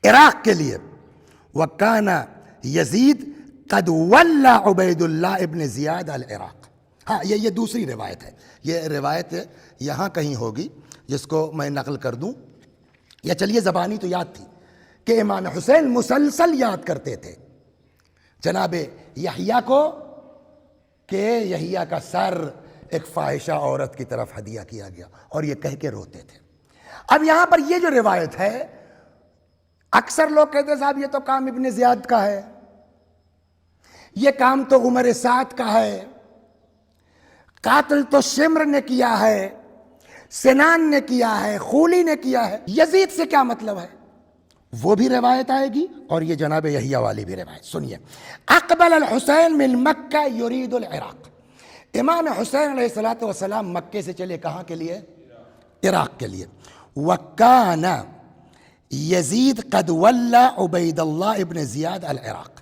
عراق کے لیے. وکان یزید قد ولی عبید اللہ ابن زیاد العراق. ہاں یہ دوسری روایت ہے، یہ روایت یہاں کہیں ہوگی جس کو میں نقل کر دوں، یا چلیے زبانی تو یاد تھی کہ امام حسین مسلسل یاد کرتے تھے جناب یحییٰ کو کہ یحییٰ کا سر ایک فاحشہ عورت کی طرف ہدیہ کیا گیا، اور یہ کہہ کے روتے تھے. اب یہاں پر یہ جو روایت ہے، اکثر لوگ کہتے ہیں صاحب یہ تو کام ابن زیاد کا ہے، یہ کام تو عمر سعد کا ہے، قاتل تو شمر نے کیا ہے، سنان نے کیا ہے، خولی نے کیا ہے، یزید سے کیا مطلب ہے؟ وہ بھی روایت آئے گی اور یہ جناب یحییٰ والی بھی روایت سنیے۔ اقبل الحسین من مکہ یرید العراق، امام حسین علیہ السلام مکے سے چلے کہاں کے لیے؟ عراق کے لیے۔ وکان یزید قد ولا عبید اللہ ابن زیاد العراق،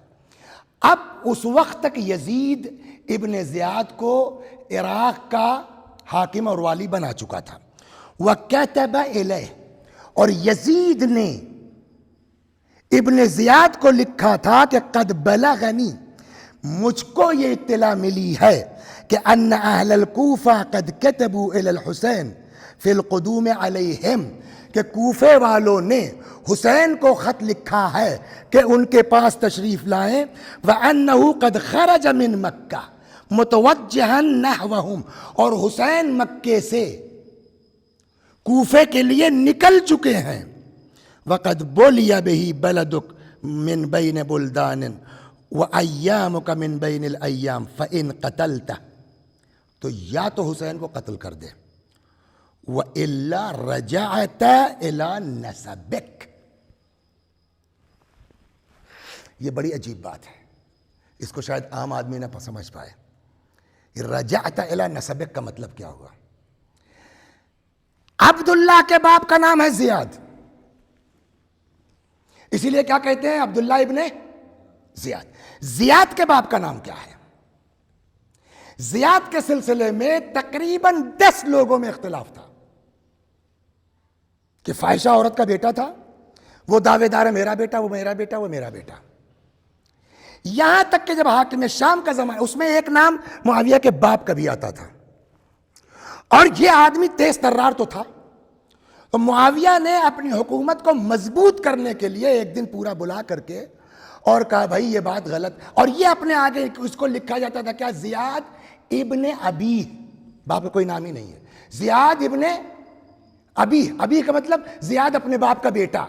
اب اس وقت تک یزید ابن زیاد کو عراق کا حاکم اور والی بنا چکا تھا۔ وَكَتَبَ إِلَيْهِ، اور یزید نے ابن زیاد کو لکھا تھا کہ قد بلغنی، مجھ کو یہ اطلاع ملی ہے کہ ان اہل الکوفہ قد کتبوا الی الحسین فی القدوم علیہم، کہ کوفے والوں نے حسین کو خط لکھا ہے کہ ان کے پاس تشریف لائیں، وَأَنَّهُ قَدْ خَرَجَ مِن مَكَّةَ مُتَوَجِّهًا نَحْوَهُمْ، اور حسین مکے سے کوفے کے لیے نکل چکے ہیں۔ وَقَدْ بُلِيَ بِهِ بَلَدُكَ مِن بَيْنِ بُلْدَانٍ وَأَيَّامُكَ مِن بَيْنِ الْأَيَّامِ فَإِن قَتَلْتَ، تو یا تو حسین کو قتل کر دے، وَإِلَّا رَجَعْتَ إِلَى نَسَبِكَ۔ یہ بڑی عجیب بات ہے، اس کو شاید عام آدمی نہ سمجھ پائے۔ رجعت إِلَى نَسَبِكَ کا مطلب کیا ہوا؟ عبداللہ کے باپ کا نام ہے زیاد، اسی لیے کیا کہتے ہیں؟ عبداللہ ابن زیاد۔ زیاد کے باپ کا نام کیا ہے؟ زیاد کے سلسلے میں تقریباً 10 لوگوں میں اختلاف تھا کہ فاحشہ عورت کا بیٹا تھا، وہ دعوے دار ہے میرا بیٹا، وہ میرا بیٹا، وہ میرا بیٹا۔ یہاں تک کہ جب حاکم شام کا زمانہ، اس میں ایک نام معاویہ کے باپ کا بھی آتا تھا، اور یہ آدمی تیز ترار تو تھا، تو معاویہ نے اپنی حکومت کو مضبوط کرنے کے لیے ایک دن پورا بلا کر کے اور کہا بھائی یہ بات غلط، اور یہ اپنے آگے اس کو لکھا جاتا تھا کیا؟ زیاد ابن ابی، باپ کا کوئی نام ہی نہیں ہے، زیاد ابن ابی، ابی کا مطلب زیاد اپنے باپ کا بیٹا۔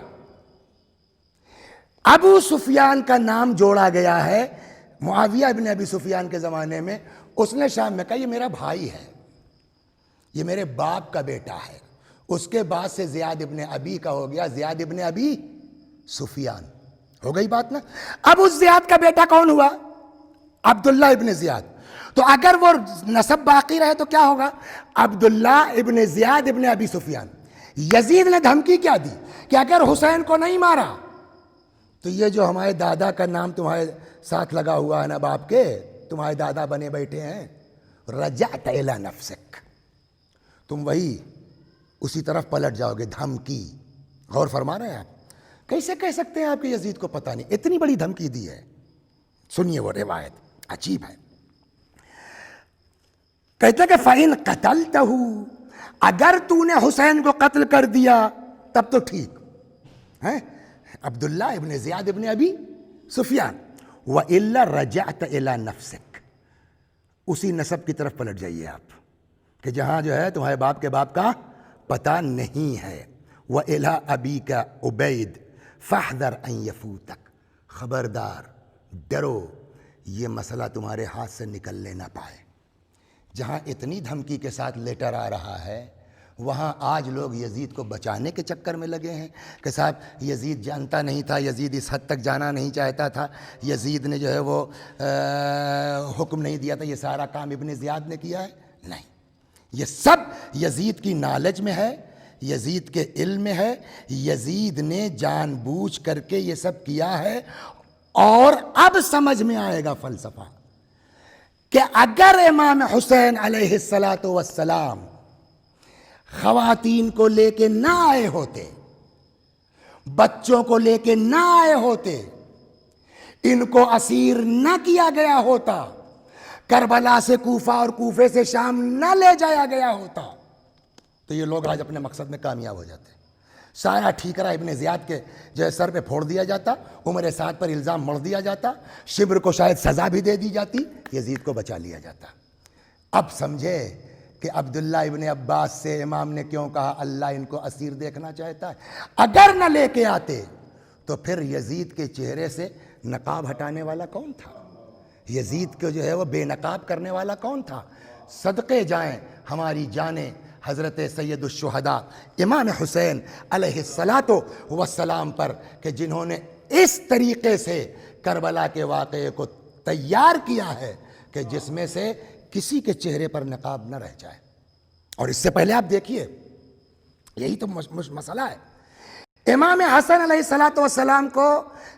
ابو سفیان کا نام جوڑا گیا ہے معاویہ ابن ابی سفیان کے زمانے میں، اس نے شام میں کہا یہ میرا بھائی ہے، یہ میرے باپ کا بیٹا ہے، اس کے بعد سے زیاد ابن ابی کا ہو گیا زیاد ابن ابی سفیان، ہو گئی بات نا۔ اب اس زیاد کا بیٹا کون ہوا؟ عبداللہ ابن زیاد۔ تو اگر وہ نسب باقی رہے تو کیا ہوگا؟ عبداللہ ابن زیاد ابن ابی سفیان۔ یزید نے دھمکی کیا دی کہ اگر حسین کو نہیں مارا تو یہ جو ہمارے دادا کا نام تمہارے ساتھ لگا ہوا ہے نا باپ کے، تمہارے دادا بنے بیٹھے ہیں، رجعت الی نفسک، تم وہی اسی طرف پلٹ جاؤ گے۔ دھمکی، غور فرما رہے ہیں آپ؟ کیسے کہہ سکتے ہیں آپ کہ یزید کو پتہ نہیں؟ اتنی بڑی دھمکی دی ہے۔ سنیے وہ روایت، عجیب ہے۔ کہتے کہ فَإِن قَتَلْتَهُ، اگر تو نے حسین کو قتل کر دیا تب تو ٹھیک ہے، عبداللہ ابن زیاد ابن ابی سفیان، وَإِلَّا رَجَعْتَ إِلَى نَفْسِكَ، اسی نسب کی طرف پلٹ جائیے آپ کہ جہاں جو ہے تمہارے باپ کے باپ کا پتہ نہیں ہے۔ وَإِلَىٰ أَبِيكَ عُبَيْدَ فَاحْذَرْ أَن يَفُوتَكَ، خبردار، ڈرو یہ مسئلہ تمہارے ہاتھ سے نکلنے نہ پائے۔ جہاں اتنی دھمکی کے ساتھ لیٹر آ رہا ہے، وہاں آج لوگ یزید کو بچانے کے چکر میں لگے ہیں کہ صاحب یزید جانتا نہیں تھا، یزید اس حد تک جانا نہیں چاہتا تھا، یزید نے جو ہے وہ حکم نہیں دیا تھا، یہ سارا کام ابن زیاد نے کیا ہے۔ نہیں، یہ سب یزید کی نالج میں ہے، یزید کے علم میں ہے، یزید نے جان بوجھ کر کے یہ سب کیا ہے۔ اور اب سمجھ میں آئے گا فلسفہ کہ اگر امام حسین علیہ السلام خواتین کو لے کے نہ آئے ہوتے، بچوں کو لے کے نہ آئے ہوتے، ان کو اسیر نہ کیا گیا ہوتا، کربلا سے کوفہ اور کوفے سے شام نہ لے جایا گیا ہوتا، تو یہ لوگ آج اپنے مقصد میں کامیاب ہو جاتے۔ سارا ٹھیکرا ابن زیاد کے جو ہے سر پہ پھوڑ دیا جاتا، عمر سعد پر الزام مڑ دیا جاتا، شبر کو شاید سزا بھی دے دی جاتی، یزید کو بچا لیا جاتا۔ اب سمجھے کہ عبداللہ ابن عباس سے امام نے کیوں کہا اللہ ان کو اسیر دیکھنا چاہتا ہے۔ اگر نہ لے کے آتے تو پھر یزید کے چہرے سے نقاب ہٹانے والا کون تھا؟ یزید کو جو ہے وہ بے نقاب کرنے والا کون تھا؟ صدقے جائیں ہماری جانیں حضرت سید الشہداء امام حسین علیہ السلام پر، کہ جنہوں نے اس طریقے سے کربلا کے واقعے کو تیار کیا ہے کہ جس میں سے کسی کے چہرے پر نقاب نہ رہ جائے۔ اور اس سے پہلے آپ دیکھیے، یہی تو مسئلہ ہے، امام حسن علیہ السلام کو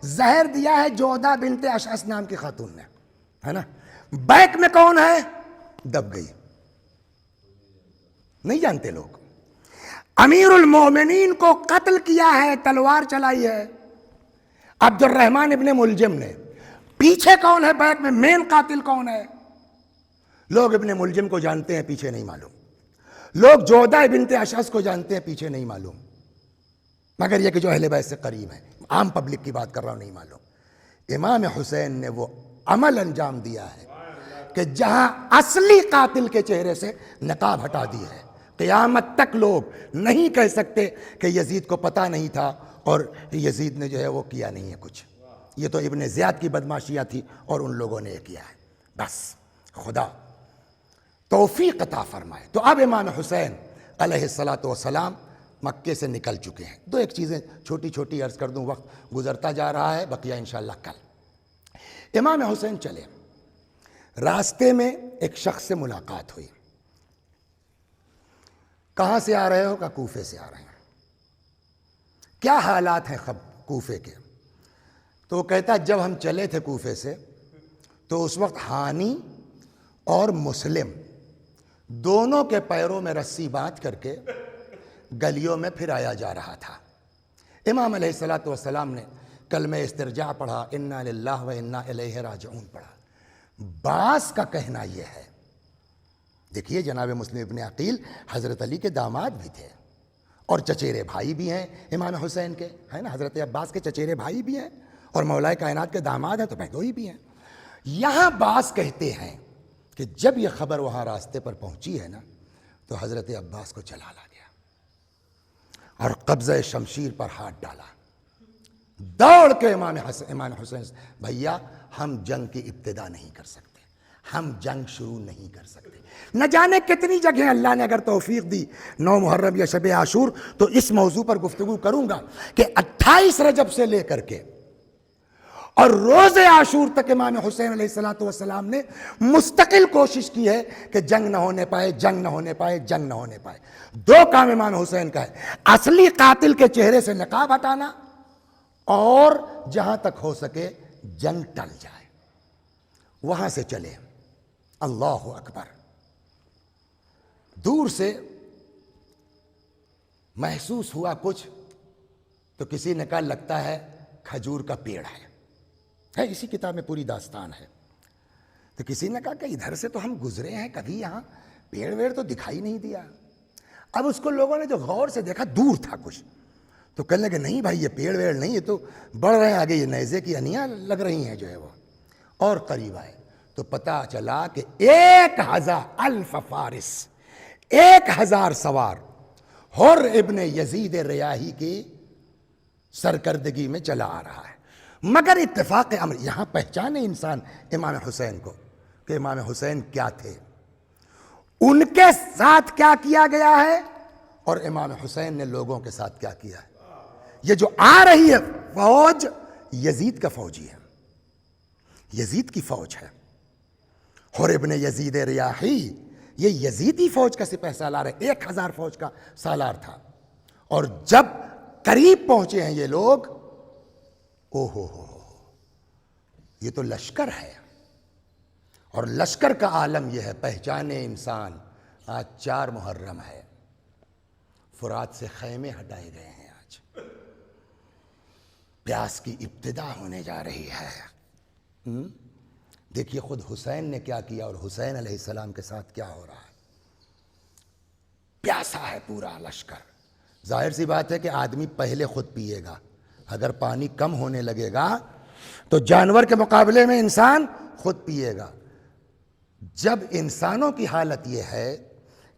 زہر دیا ہے جودہ بنت اشعث نام کی خاتون نے، ہے نا؟ بیک میں کون ہے؟ دب گئی، نہیں جانتے لوگ۔ امیر المومنین کو قتل کیا ہے، تلوار چلائی ہے عبد الرحمن ابن ملجم نے۔ پیچھے کون ہے بیک میں؟ مین قاتل کون ہے؟ لوگ ابن ملجم کو جانتے ہیں، پیچھے نہیں معلوم۔ لوگ جودہ بنت اشعث کو جانتے ہیں، پیچھے نہیں معلوم، مگر یہ کہ جو اہل بیت سے قریب ہیں، عام پبلک کی بات کر رہا ہوں، نہیں معلوم۔ امام حسین نے وہ عمل انجام دیا ہے کہ جہاں اصلی قاتل کے چہرے سے نقاب ہٹا دی ہے۔ قیامت تک لوگ نہیں کہہ سکتے کہ یزید کو پتہ نہیں تھا اور یزید نے جو ہے وہ کیا نہیں ہے کچھ، یہ تو ابن زیاد کی بدماشیاں تھی اور ان لوگوں نے یہ کیا ہے۔ بس خدا توفیق عطا فرمائے۔ تو اب امام حسین علیہ السلام مکے سے نکل چکے ہیں۔ دو ایک چیزیں چھوٹی چھوٹی عرض کر دوں، وقت گزرتا جا رہا ہے، بقیہ انشاءاللہ کل۔ امام حسین چلے، راستے میں ایک شخص سے ملاقات ہوئی۔ کہاں سے آ رہے ہو؟ کہ کوفے سے آ رہے ہیں۔ کیا حالات ہیں کوفے کے؟ تو وہ کہتا جب ہم چلے تھے کوفے سے تو اس وقت ہانی اور مسلم دونوں کے پیروں میں رسی باندھ کر کے گلیوں میں پھرایا جا رہا تھا۔ امام علیہ السلام نے کلمہ استرجاع پڑھا، انا للہ و انا الیہ راجعون پڑھا۔ بعض کا کہنا یہ ہے، دیکھیے جناب مسلم ابن عقیل حضرت علی کے داماد بھی تھے اور چچیرے بھائی بھی ہیں امام حسین کے، ہے نا؟ حضرت عباس کے چچیرے بھائی بھی ہیں اور مولا کائنات کے داماد ہیں تو بہنوئی بھی ہیں۔ یہاں بعض کہتے ہیں کہ جب یہ خبر وہاں راستے پر پہنچی ہے نا تو حضرت عباس کو چلا لا گیا اور قبضہ شمشیر پر ہاتھ ڈالا، دوڑ کے امام حسین بھیا ہم جنگ کی ابتدا نہیں کر سکتے، ہم جنگ شروع نہیں کر سکتے۔ نہ جانے کتنی جگہیں اللہ نے اگر توفیق دی 9 محرم یا شب عاشور تو اس موضوع پر گفتگو کروں گا کہ 28 رجب سے لے کر کے اور روز عاشور تک امام حسین علیہ السلام نے مستقل کوشش کی ہے کہ جنگ نہ ہونے پائے، جنگ نہ ہونے پائے، جنگ نہ ہونے پائے۔ دو کام امام حسین کا ہے، اصلی قاتل کے چہرے سے نقاب ہٹانا اور جہاں تک ہو سکے جنگ ٹل جائے۔ وہاں سے چلے، اللہ اکبر، دور سے محسوس ہوا کچھ تو کسی نے کہا لگتا ہے کھجور کا پیڑ ہے، اسی کتاب میں پوری داستان ہے۔ تو کسی نے کہا کہ ادھر سے تو ہم گزرے ہیں، کبھی یہاں پیڑ ویڑ تو دکھائی نہیں دیا۔ اب اس کو لوگوں نے جو غور سے دیکھا دور تھا کچھ، تو کہنے لگے نہیں بھائی یہ پیڑ ویڑ نہیں، یہ تو بڑھ رہے ہیں آگے، یہ نیزے کی انیاں لگ رہی ہیں جو ہے وہ۔ اور قریب آئے تو پتہ چلا کہ 1000 فارس، 1000 سوار حر ابن یزید ریاحی کی سرکردگی میں چلا آ رہا ہے۔ مگر اتفاق امر، یہاں پہچانے انسان امام حسین کو کہ امام حسین کیا تھے، ان کے ساتھ کیا کیا گیا ہے اور امام حسین نے لوگوں کے ساتھ کیا کیا ہے۔ یہ جو آ رہی ہے فوج یزید کا فوجی ہے، یزید کی فوج ہے، حر ابن یزید ریاحی یہ یزیدی فوج کا سپہ سالار ہے، 1000 فوج کا سالار تھا۔ اور جب قریب پہنچے ہیں یہ لوگ، او ہو یہ تو لشکر ہے، اور لشکر کا عالم یہ ہے، پہچانے انسان آج 4 محرم ہے، فرات سے خیمے ہٹائے گئے ہیں، آج پیاس کی ابتدا ہونے جا رہی ہے۔ دیکھیے خود حسین نے کیا کیا اور حسین علیہ السلام کے ساتھ کیا ہو رہا ہے۔ پیاسا ہے پورا لشکر، ظاہر سی بات ہے کہ آدمی پہلے خود پیے گا، اگر پانی کم ہونے لگے گا تو جانور کے مقابلے میں انسان خود پیے گا۔ جب انسانوں کی حالت یہ ہے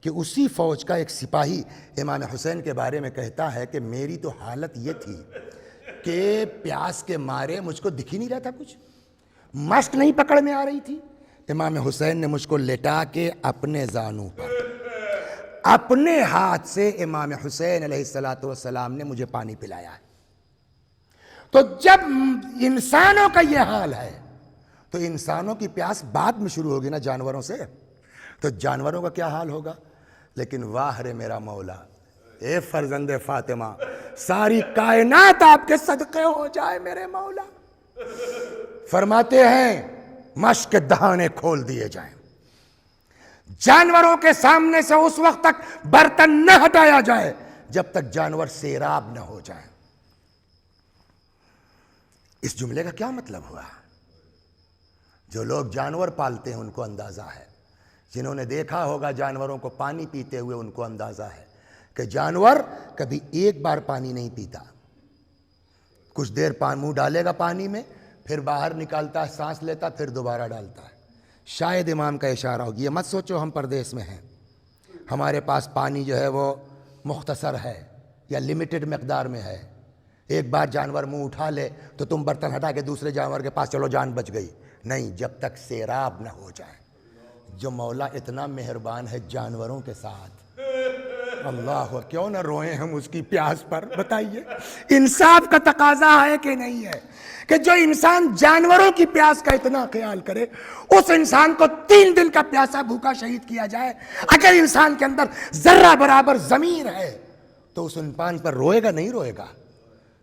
کہ اسی فوج کا ایک سپاہی امام حسین کے بارے میں کہتا ہے کہ میری تو حالت یہ تھی کہ پیاس کے مارے مجھ کو دکھ ہی نہیں رہا تھا کچھ، مشق نہیں پکڑ میں آ رہی تھی؟ امام حسین نے مجھ کو لٹا کے اپنے زانوں پر اپنے ہاتھ سے امام حسین علیہ السلام نے مجھے پانی پلایا ہے۔ تو جب انسانوں کا یہ حال ہے تو انسانوں کی پیاس بعد میں شروع ہوگی نا جانوروں سے، تو جانوروں کا کیا حال ہوگا؟ لیکن واہ رے میرا مولا، اے فرزند فاطمہ، ساری کائنات آپ کے صدقے ہو جائے میرے مولا۔ فرماتے ہیں مشق کے دہانے کھول دیے جائیں، جانوروں کے سامنے سے اس وقت تک برتن نہ ہٹایا جائے جب تک جانور سیراب نہ ہو جائیں۔ اس جملے کا کیا مطلب ہوا؟ جو لوگ جانور پالتے ہیں ان کو اندازہ ہے، جنہوں نے دیکھا ہوگا جانوروں کو پانی پیتے ہوئے ان کو اندازہ ہے کہ جانور کبھی ایک بار پانی نہیں پیتا، کچھ دیر منہ ڈالے گا پانی میں، پھر باہر نکالتا ہے، سانس لیتا، پھر دوبارہ ڈالتا ہے۔ شاید امام کا اشارہ ہوگی، یہ مت سوچو ہم پردیس میں ہیں، ہمارے پاس پانی جو ہے وہ مختصر ہے یا لمیٹڈ مقدار میں ہے، ایک بار جانور منہ اٹھا لے تو تم برتن ہٹا کے دوسرے جانور کے پاس چلو جان بچ گئی، نہیں، جب تک سیراب نہ ہو جائے۔ جو مولا اتنا مہربان ہے جانوروں کے ساتھ، اللہ، کیوں نہ روئیں ہم اس کی پیاس پر؟ بتائیے، انصاف کا تقاضا ہے کہ نہیں ہے کہ جو انسان جانوروں کی پیاس کا اتنا خیال کرے، اس انسان کو 3 دن کا پیاسا بھوکا شہید کیا جائے۔ اگر انسان کے اندر ذرہ برابر ضمیر ہے تو اس انسان پر روئے گا نہیں روئے گا؟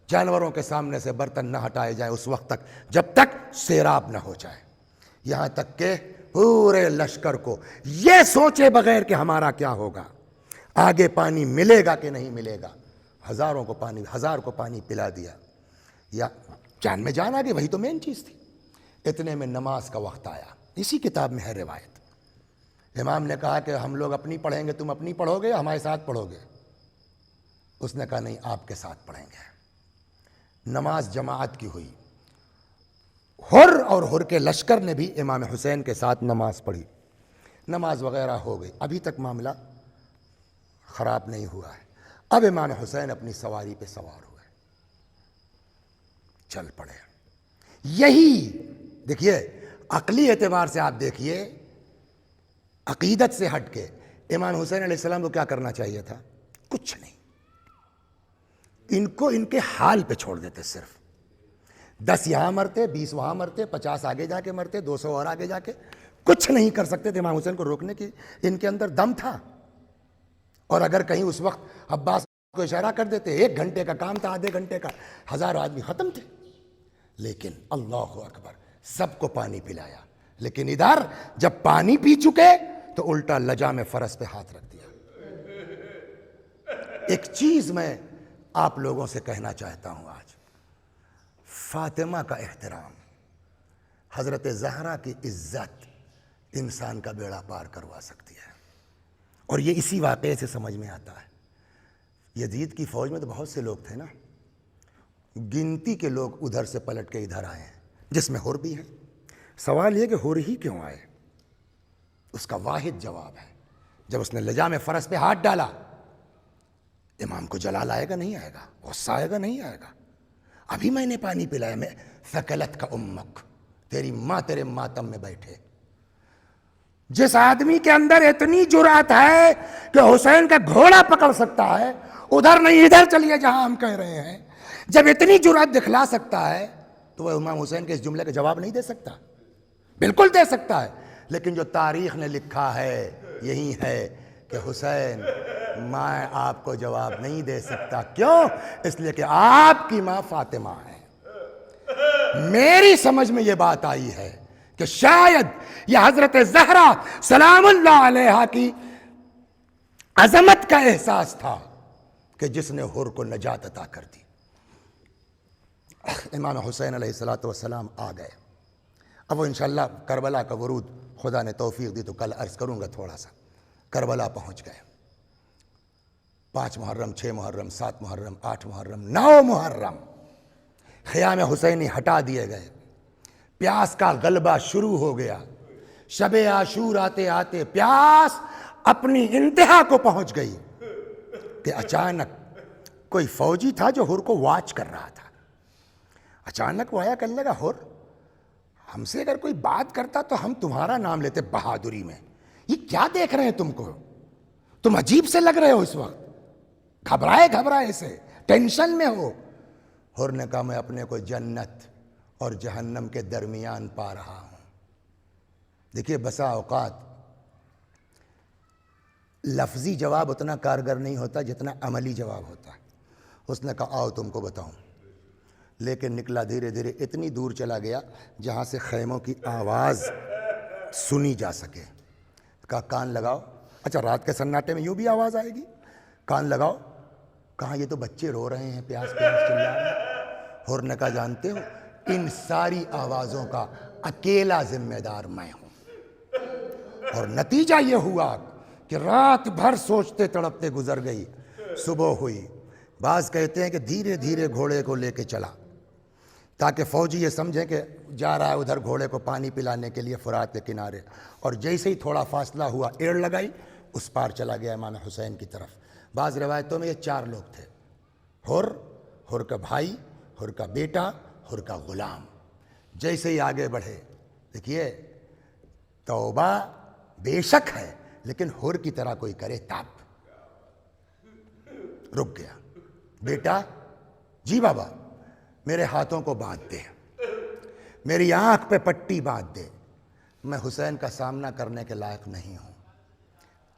جانوروں کے سامنے سے برتن نہ ہٹائے جائیں اس وقت تک جب تک سیراب نہ ہو جائے، یہاں تک کہ پورے لشکر کو یہ سوچے بغیر کہ ہمارا کیا ہوگا، آگے پانی ملے گا کہ نہیں ملے گا، 1000 کو پانی پلا دیا، یا جان میں جان آگے، وہی تو مین چیز تھی۔ اتنے میں نماز کا وقت آیا، اسی کتاب میں ہے روایت۔ امام نے کہا کہ ہم لوگ اپنی پڑھیں گے، تم اپنی پڑھو گے یا ہمارے ساتھ پڑھو گے؟ اس نے کہا نہیں، آپ کے ساتھ پڑھیں گے۔ نماز جماعت کی ہوئی، حر اور حر کے لشکر نے بھی امام حسین کے ساتھ نماز پڑھی، نماز وغیرہ ہو گئی، ابھی تک معاملہ خراب نہیں ہوا ہے۔ اب امام حسین اپنی سواری پہ سوار ہوئے، چل پڑے۔ یہی دیکھیے، عقلی اعتبار سے آپ دیکھیے، عقیدت سے ہٹ کے امام حسین علیہ السلام کو کیا کرنا چاہیے تھا؟ کچھ نہیں، ان کو ان کے حال پہ چھوڑ دیتے، صرف 10 یہاں مرتے، 20 وہاں مرتے، 50 آگے جا کے مرتے، 200 اور آگے جا کے، کچھ نہیں کر سکتے تھے۔ امام حسین کو روکنے کی ان کے اندر دم تھا، اور اگر کہیں اس وقت عباس کو اشارہ کر دیتے، 1 گھنٹے کا کام تھا، آدھے گھنٹے کا، 1000 آدمی ختم تھے۔ لیکن اللہ اکبر، سب کو پانی پلایا، لیکن ادھر جب پانی پی چکے تو الٹا لجام فرس پہ ہاتھ رکھ دیا۔ ایک چیز میں آپ لوگوں سے کہنا چاہتا ہوں آج، فاطمہ کا احترام، حضرت زہرا کی عزت انسان کا بیڑا پار کروا سکتی ہے، اور یہ اسی واقعے سے سمجھ میں آتا ہے۔ یزید کی فوج میں تو بہت سے لوگ تھے نا، گنتی کے لوگ ادھر سے پلٹ کے ادھر آئے ہیں، جس میں حر بھی ہے۔ سوال یہ کہ حر ہی کیوں آئے؟ اس کا واحد جواب ہے، جب اس نے لجام فرس پہ ہاتھ ڈالا، امام کو جلال آئے گا نہیں آئے گا؟ غصہ آئے گا نہیں آئے گا؟ ابھی میں نے پانی پلایا، میں ثقلت کا امک، تیری ماں تیرے ماتم میں بیٹھے۔ جس آدمی کے اندر اتنی جرأت ہے کہ حسین کا گھوڑا پکڑ سکتا ہے، ادھر نہیں ادھر چلیے جہاں ہم کہہ رہے ہیں، جب اتنی جرأت دکھلا سکتا ہے تو وہ امام حسین کے اس جملے کا جواب نہیں دے سکتا؟ بالکل دے سکتا ہے، لیکن جو تاریخ نے لکھا ہے یہی ہے کہ حسین، میں آپ کو جواب نہیں دے سکتا۔ کیوں؟ اس لیے کہ آپ کی ماں فاطمہ ہے۔ میری سمجھ میں یہ بات آئی ہے کہ شاید یہ حضرت زہرا سلام اللہ علیہا کی عظمت کا احساس تھا کہ جس نے حر کو نجات عطا کر دی۔ امام حسین علیہ السلام آ گئے۔ اب وہ انشاءاللہ کربلا کا ورود خدا نے توفیق دی تو کل عرض کروں گا تھوڑا سا۔ کربلا پہنچ گئے، 5 محرم، 6 محرم، 7 محرم، 8 محرم، 9 محرم خیام حسینی ہٹا دیے گئے، پیاس کا غلبہ شروع ہو گیا۔ شب عاشور آتے آتے پیاس اپنی انتہا کو پہنچ گئی کہ اچانک کوئی فوجی تھا جو حر کو واچ کر رہا تھا، اچانک وہ آیا، کہنے لگا حر، ہم سے اگر کوئی بات کرتا تو ہم تمہارا نام لیتے بہادری میں. یہ کیا دیکھ رہے ہیں تم کو؟ تم عجیب سے لگ رہے ہو اس وقت، گھبرائے سے، ٹینشن میں ہو. حر نے کہا میں اپنے کو جنت اور جہنم کے درمیان پا رہا ہوں. دیکھیے بسا اوقات لفظی جواب اتنا کارگر نہیں ہوتا جتنا عملی جواب ہوتا ہے. اس نے کہا آؤ تم کو بتاؤں. لیکن نکلا دھیرے دھیرے اتنی دور چلا گیا جہاں سے خیموں کی آواز سنی جا سکے. کہا کان لگاؤ. اچھا رات کے سناٹے میں یوں بھی آواز آئے گی؟ کان لگاؤ. کہاں یہ تو بچے رو رہے ہیں، پیاس چلا رہے ہیں. حر نے کہا جانتے ہو ان ساری آوازوں کا اکیلا ذمہ دار میں ہوں. اور نتیجہ یہ ہوا کہ رات بھر سوچتے تڑپتے گزر گئی. صبح ہوئی. بعض کہتے ہیں کہ دھیرے دھیرے گھوڑے کو لے کے چلا تاکہ فوجی یہ سمجھیں کہ جا رہا ہے ادھر گھوڑے کو پانی پلانے کے لیے فرات کے کنارے. اور جیسے ہی تھوڑا فاصلہ ہوا ایڑ لگائی، اس پار چلا گیا امام حسین کی طرف. بعض روایتوں میں یہ 4 لوگ تھے: حر کا بھائی، حر کا بیٹا، حر کا غلام. جیسے ہی آگے بڑھے، دیکھیے توبہ بے شک ہے لیکن حر کی طرح کوئی کرے تاب. رک گیا. بیٹا جی بابا، میرے ہاتھوں کو باندھ دے، میری آنکھ پہ پٹی باندھ دے، میں حسین کا سامنا کرنے کے لائق نہیں ہوں.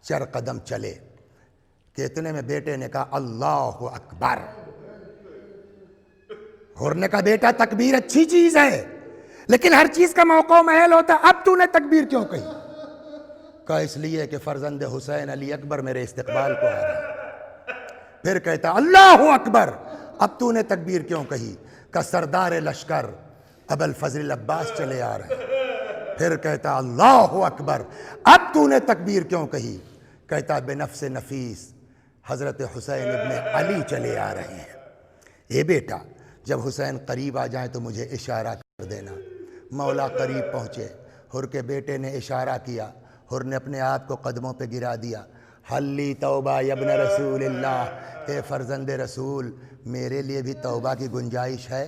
4 قدم چلے کہ اتنے میں بیٹے نے کہا اللہ اکبر. حر نے کہا بیٹا تکبیر اچھی چیز ہے لیکن ہر چیز کا موقع و محل ہوتا ہے، اب تو نے تکبیر کیوں کہی؟ کہا اس لیے کہ فرزند حسین علی اکبر میرے استقبال کو آ رہے ہیں. پھر کہتا اللہ اکبر. اب تو نے تکبیر کیوں کہی؟ کہ سردار لشکر ابو الفضل عباس چلے آ رہے ہیں. پھر کہتا اللہ اکبر. اب تو نے تکبیر کیوں کہی؟ کہتا بنفس نفیس حضرت حسین ابن علی چلے آ رہے ہیں. اے بیٹا جب حسین قریب آ جائیں تو مجھے اشارہ کر دینا. مولا قریب پہنچے. حر کے بیٹے نے اشارہ کیا. حر نے اپنے آپ کو قدموں پہ گرا دیا. حلی توبہ یا ابن رسول اللہ، اے فرزند رسول میرے لیے بھی توبہ کی گنجائش ہے.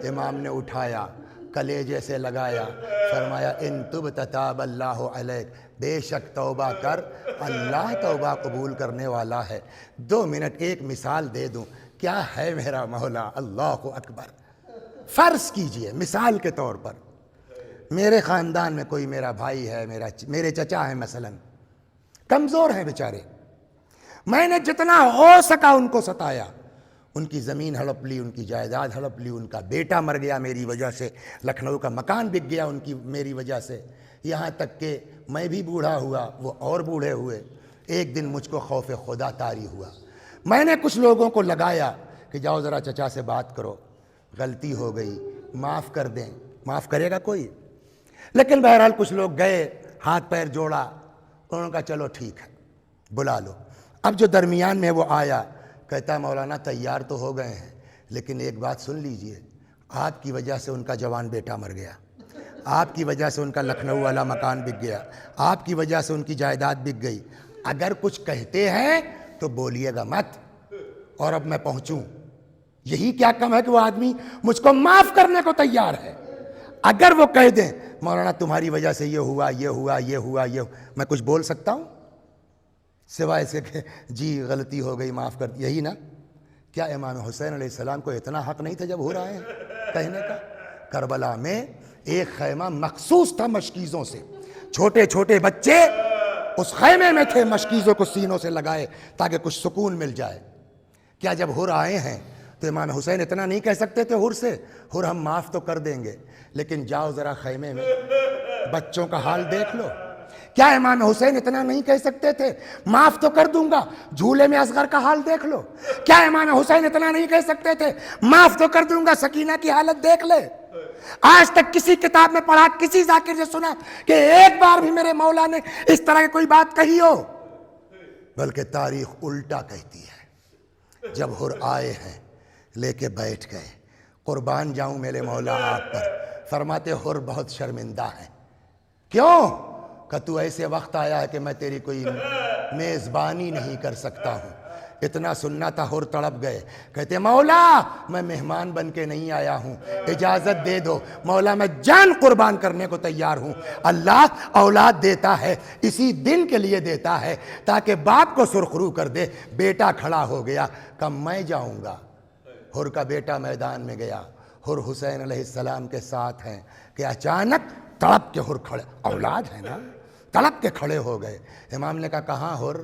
امام نے اٹھایا، کلیجے سے لگایا، فرمایا ان تبت تاب اللہ علیک، بے شک توبہ کر، اللہ توبہ قبول کرنے والا ہے. 2 منٹ ایک مثال دے دوں، کیا ہے میرا مولا؟ اللہ اکبر. فرض کیجئے مثال کے طور پر میرے خاندان میں کوئی میرا بھائی ہے، میرے چچا ہیں مثلا، کمزور ہیں بیچارے. میں نے جتنا ہو سکا ان کو ستایا. ان کی زمین ہڑپ لی، ان کی جائیداد ہڑپ لی، ان کا بیٹا مر گیا میری وجہ سے، لکھنؤ کا مکان بک گیا ان کی میری وجہ سے، یہاں تک کہ میں بھی بوڑھا ہوا، وہ اور بوڑھے ہوئے. ایک دن مجھ کو خوف خدا طاری ہوا. میں نے کچھ لوگوں کو لگایا کہ جاؤ ذرا چچا سے بات کرو، غلطی ہو گئی، معاف کر دیں. معاف کرے گا کوئی؟ لیکن بہرحال کچھ لوگ گئے، ہاتھ پیر جوڑا، انہوں نے کہا چلو ٹھیک ہے بلا لو. اب جو درمیان میں وہ آیا، کہتا مولانا تیار تو ہو گئے ہیں لیکن ایک بات سن لیجئے، آپ کی وجہ سے ان کا جوان بیٹا مر گیا، آپ کی وجہ سے ان کا لکھنؤ والا مکان بک گیا، آپ کی وجہ سے ان کی جائیداد بک گئی. اگر کچھ کہتے ہیں تو بولیے گا مت، اور اب میں پہنچوں. یہی کیا کم ہے کہ وہ آدمی مجھ کو معاف کرنے کو تیار ہے. اگر وہ کہہ دیں مولانا تمہاری وجہ سے یہ ہوا یہ ہوا یہ ہوا یہ ہوا، میں کچھ بول سکتا ہوں سوائے سے کہ جی غلطی ہو گئی معاف کر. یہی نا؟ کیا امام حسین علیہ السلام کو اتنا حق نہیں تھا جب ہو رہا ہے کہنے کا؟ کربلا میں ایک خیمہ مخصوص تھا مشکیزوں سے، چھوٹے چھوٹے بچے اس خیمے میں تھے، مشکیزوں کو سینوں سے لگائے تاکہ کچھ سکون مل جائے. کیا جب حر آئے ہیں تو امام حسین اتنا نہیں کہہ سکتے تھے حر سے حر ہم معاف تو کر دیں گے لیکن جاؤ ذرا خیمے میں بچوں کا حال دیکھ لو؟ کیا امام حسین اتنا نہیں کہہ سکتے تھے معاف تو کر دوں گا، جھولے میں اصغر کا حال دیکھ لو؟ کیا امام حسین اتنا نہیں کہہ سکتے تھے معاف تو کر دوں گا، سکینہ کی حالت دیکھ لے؟ آج تک کسی کتاب میں پڑھا، کسی ذاکر سے سنا کہ ایک بار بھی میرے مولا نے اس طرح کی کوئی بات کہی ہو؟ بلکہ تاریخ الٹا کہتی ہے. جب حر آئے ہیں لے کے بیٹھ گئے. قربان جاؤں میرے مولا آپ پر. فرماتے حر بہت شرمندہ ہے. کیوں؟ کہ تو ایسے وقت آیا ہے کہ میں تیری کوئی میزبانی نہیں کر سکتا ہوں. اتنا سننا تھا، ہر تڑپ گئے، کہتے مولا میں مہمان بن کے نہیں آیا ہوں، اجازت دے دو مولا، میں جان قربان کرنے کو تیار ہوں۔ اللہ اولاد دیتا ہے اسی دن کے لیے دیتا ہے تاکہ باپ کو سرخرو کر دے۔ بیٹا کھڑا ہو گیا، کہا میں جاؤں گا۔ ہر کا بیٹا میدان میں گیا، ہر حسین علیہ السلام کے ساتھ ہیں کہ اچانک تڑپ کے ہر کھڑے، اولاد ہے نا، تڑپ کے کھڑے ہو گئے۔ امام نے کہا کہاں ہر؟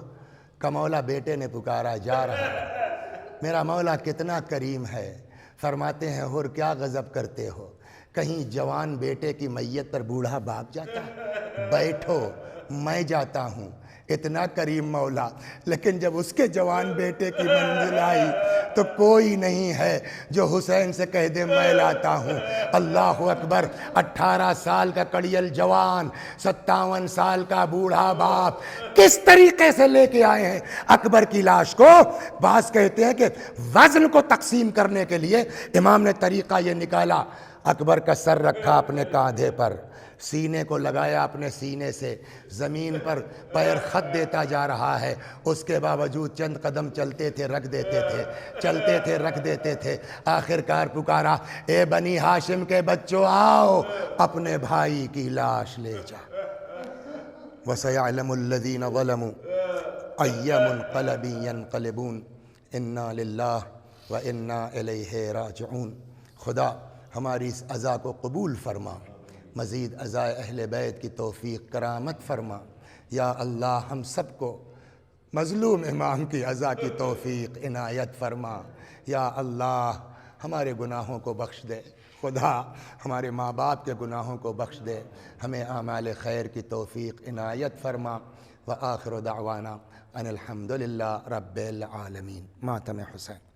کہ مولا بیٹے نے پکارا، جا رہا ہے۔ میرا مولا کتنا کریم ہے، فرماتے ہیں ہر کیا غضب کرتے ہو، کہیں جوان بیٹے کی میت پر بوڑھا باپ جاتا ہے؟ بیٹھو میں جاتا ہوں۔ اتنا کریم مولا، لیکن جب اس کے جوان بیٹے کی منزل آئی تو کوئی نہیں ہے جو حسین سے کہہ دے میں لاتا ہوں۔ اللہ اکبر، 18 سال کا کڑیل جوان، 57 سال کا بوڑھا باپ کس طریقے سے لے کے آئے ہیں اکبر کی لاش کو۔ بعض کہتے ہیں کہ وزن کو تقسیم کرنے کے لیے امام نے طریقہ یہ نکالا، اکبر کا سر رکھا اپنے کاندھے پر، سینے کو لگایا اپنے سینے سے، زمین پر پیر خط دیتا جا رہا ہے، اس کے باوجود چند قدم چلتے تھے رکھ دیتے تھے، چلتے تھے رکھ دیتے تھے، آخر کار پکارا اے بنی ہاشم کے بچوں آؤ اپنے بھائی کی لاش لے جا۔ وَسَيَعْلَمُ الَّذِينَ ظَلَمُوا أَيَّ مُنْقَلَبٍ يَنْقَلِبُونَ إِنَّا لِلَّهِ وَإِنَّا إِلَيْهِ رَاجِعُونَ۔ خدا ہماری اس عزا کو قبول فرما، مزید عزائے اہل بیت کی توفیق کرامت فرما۔ یا اللہ ہم سب کو مظلوم امام کی عزا کی توفیق عنایت فرما۔ یا اللہ ہمارے گناہوں کو بخش دے، خدا ہمارے ماں باپ کے گناہوں کو بخش دے، ہمیں اعمال خیر کی توفیق عنایت فرما۔ وآخر دعوانا ان الحمد للہ رب العالمین۔ ماتم حسین۔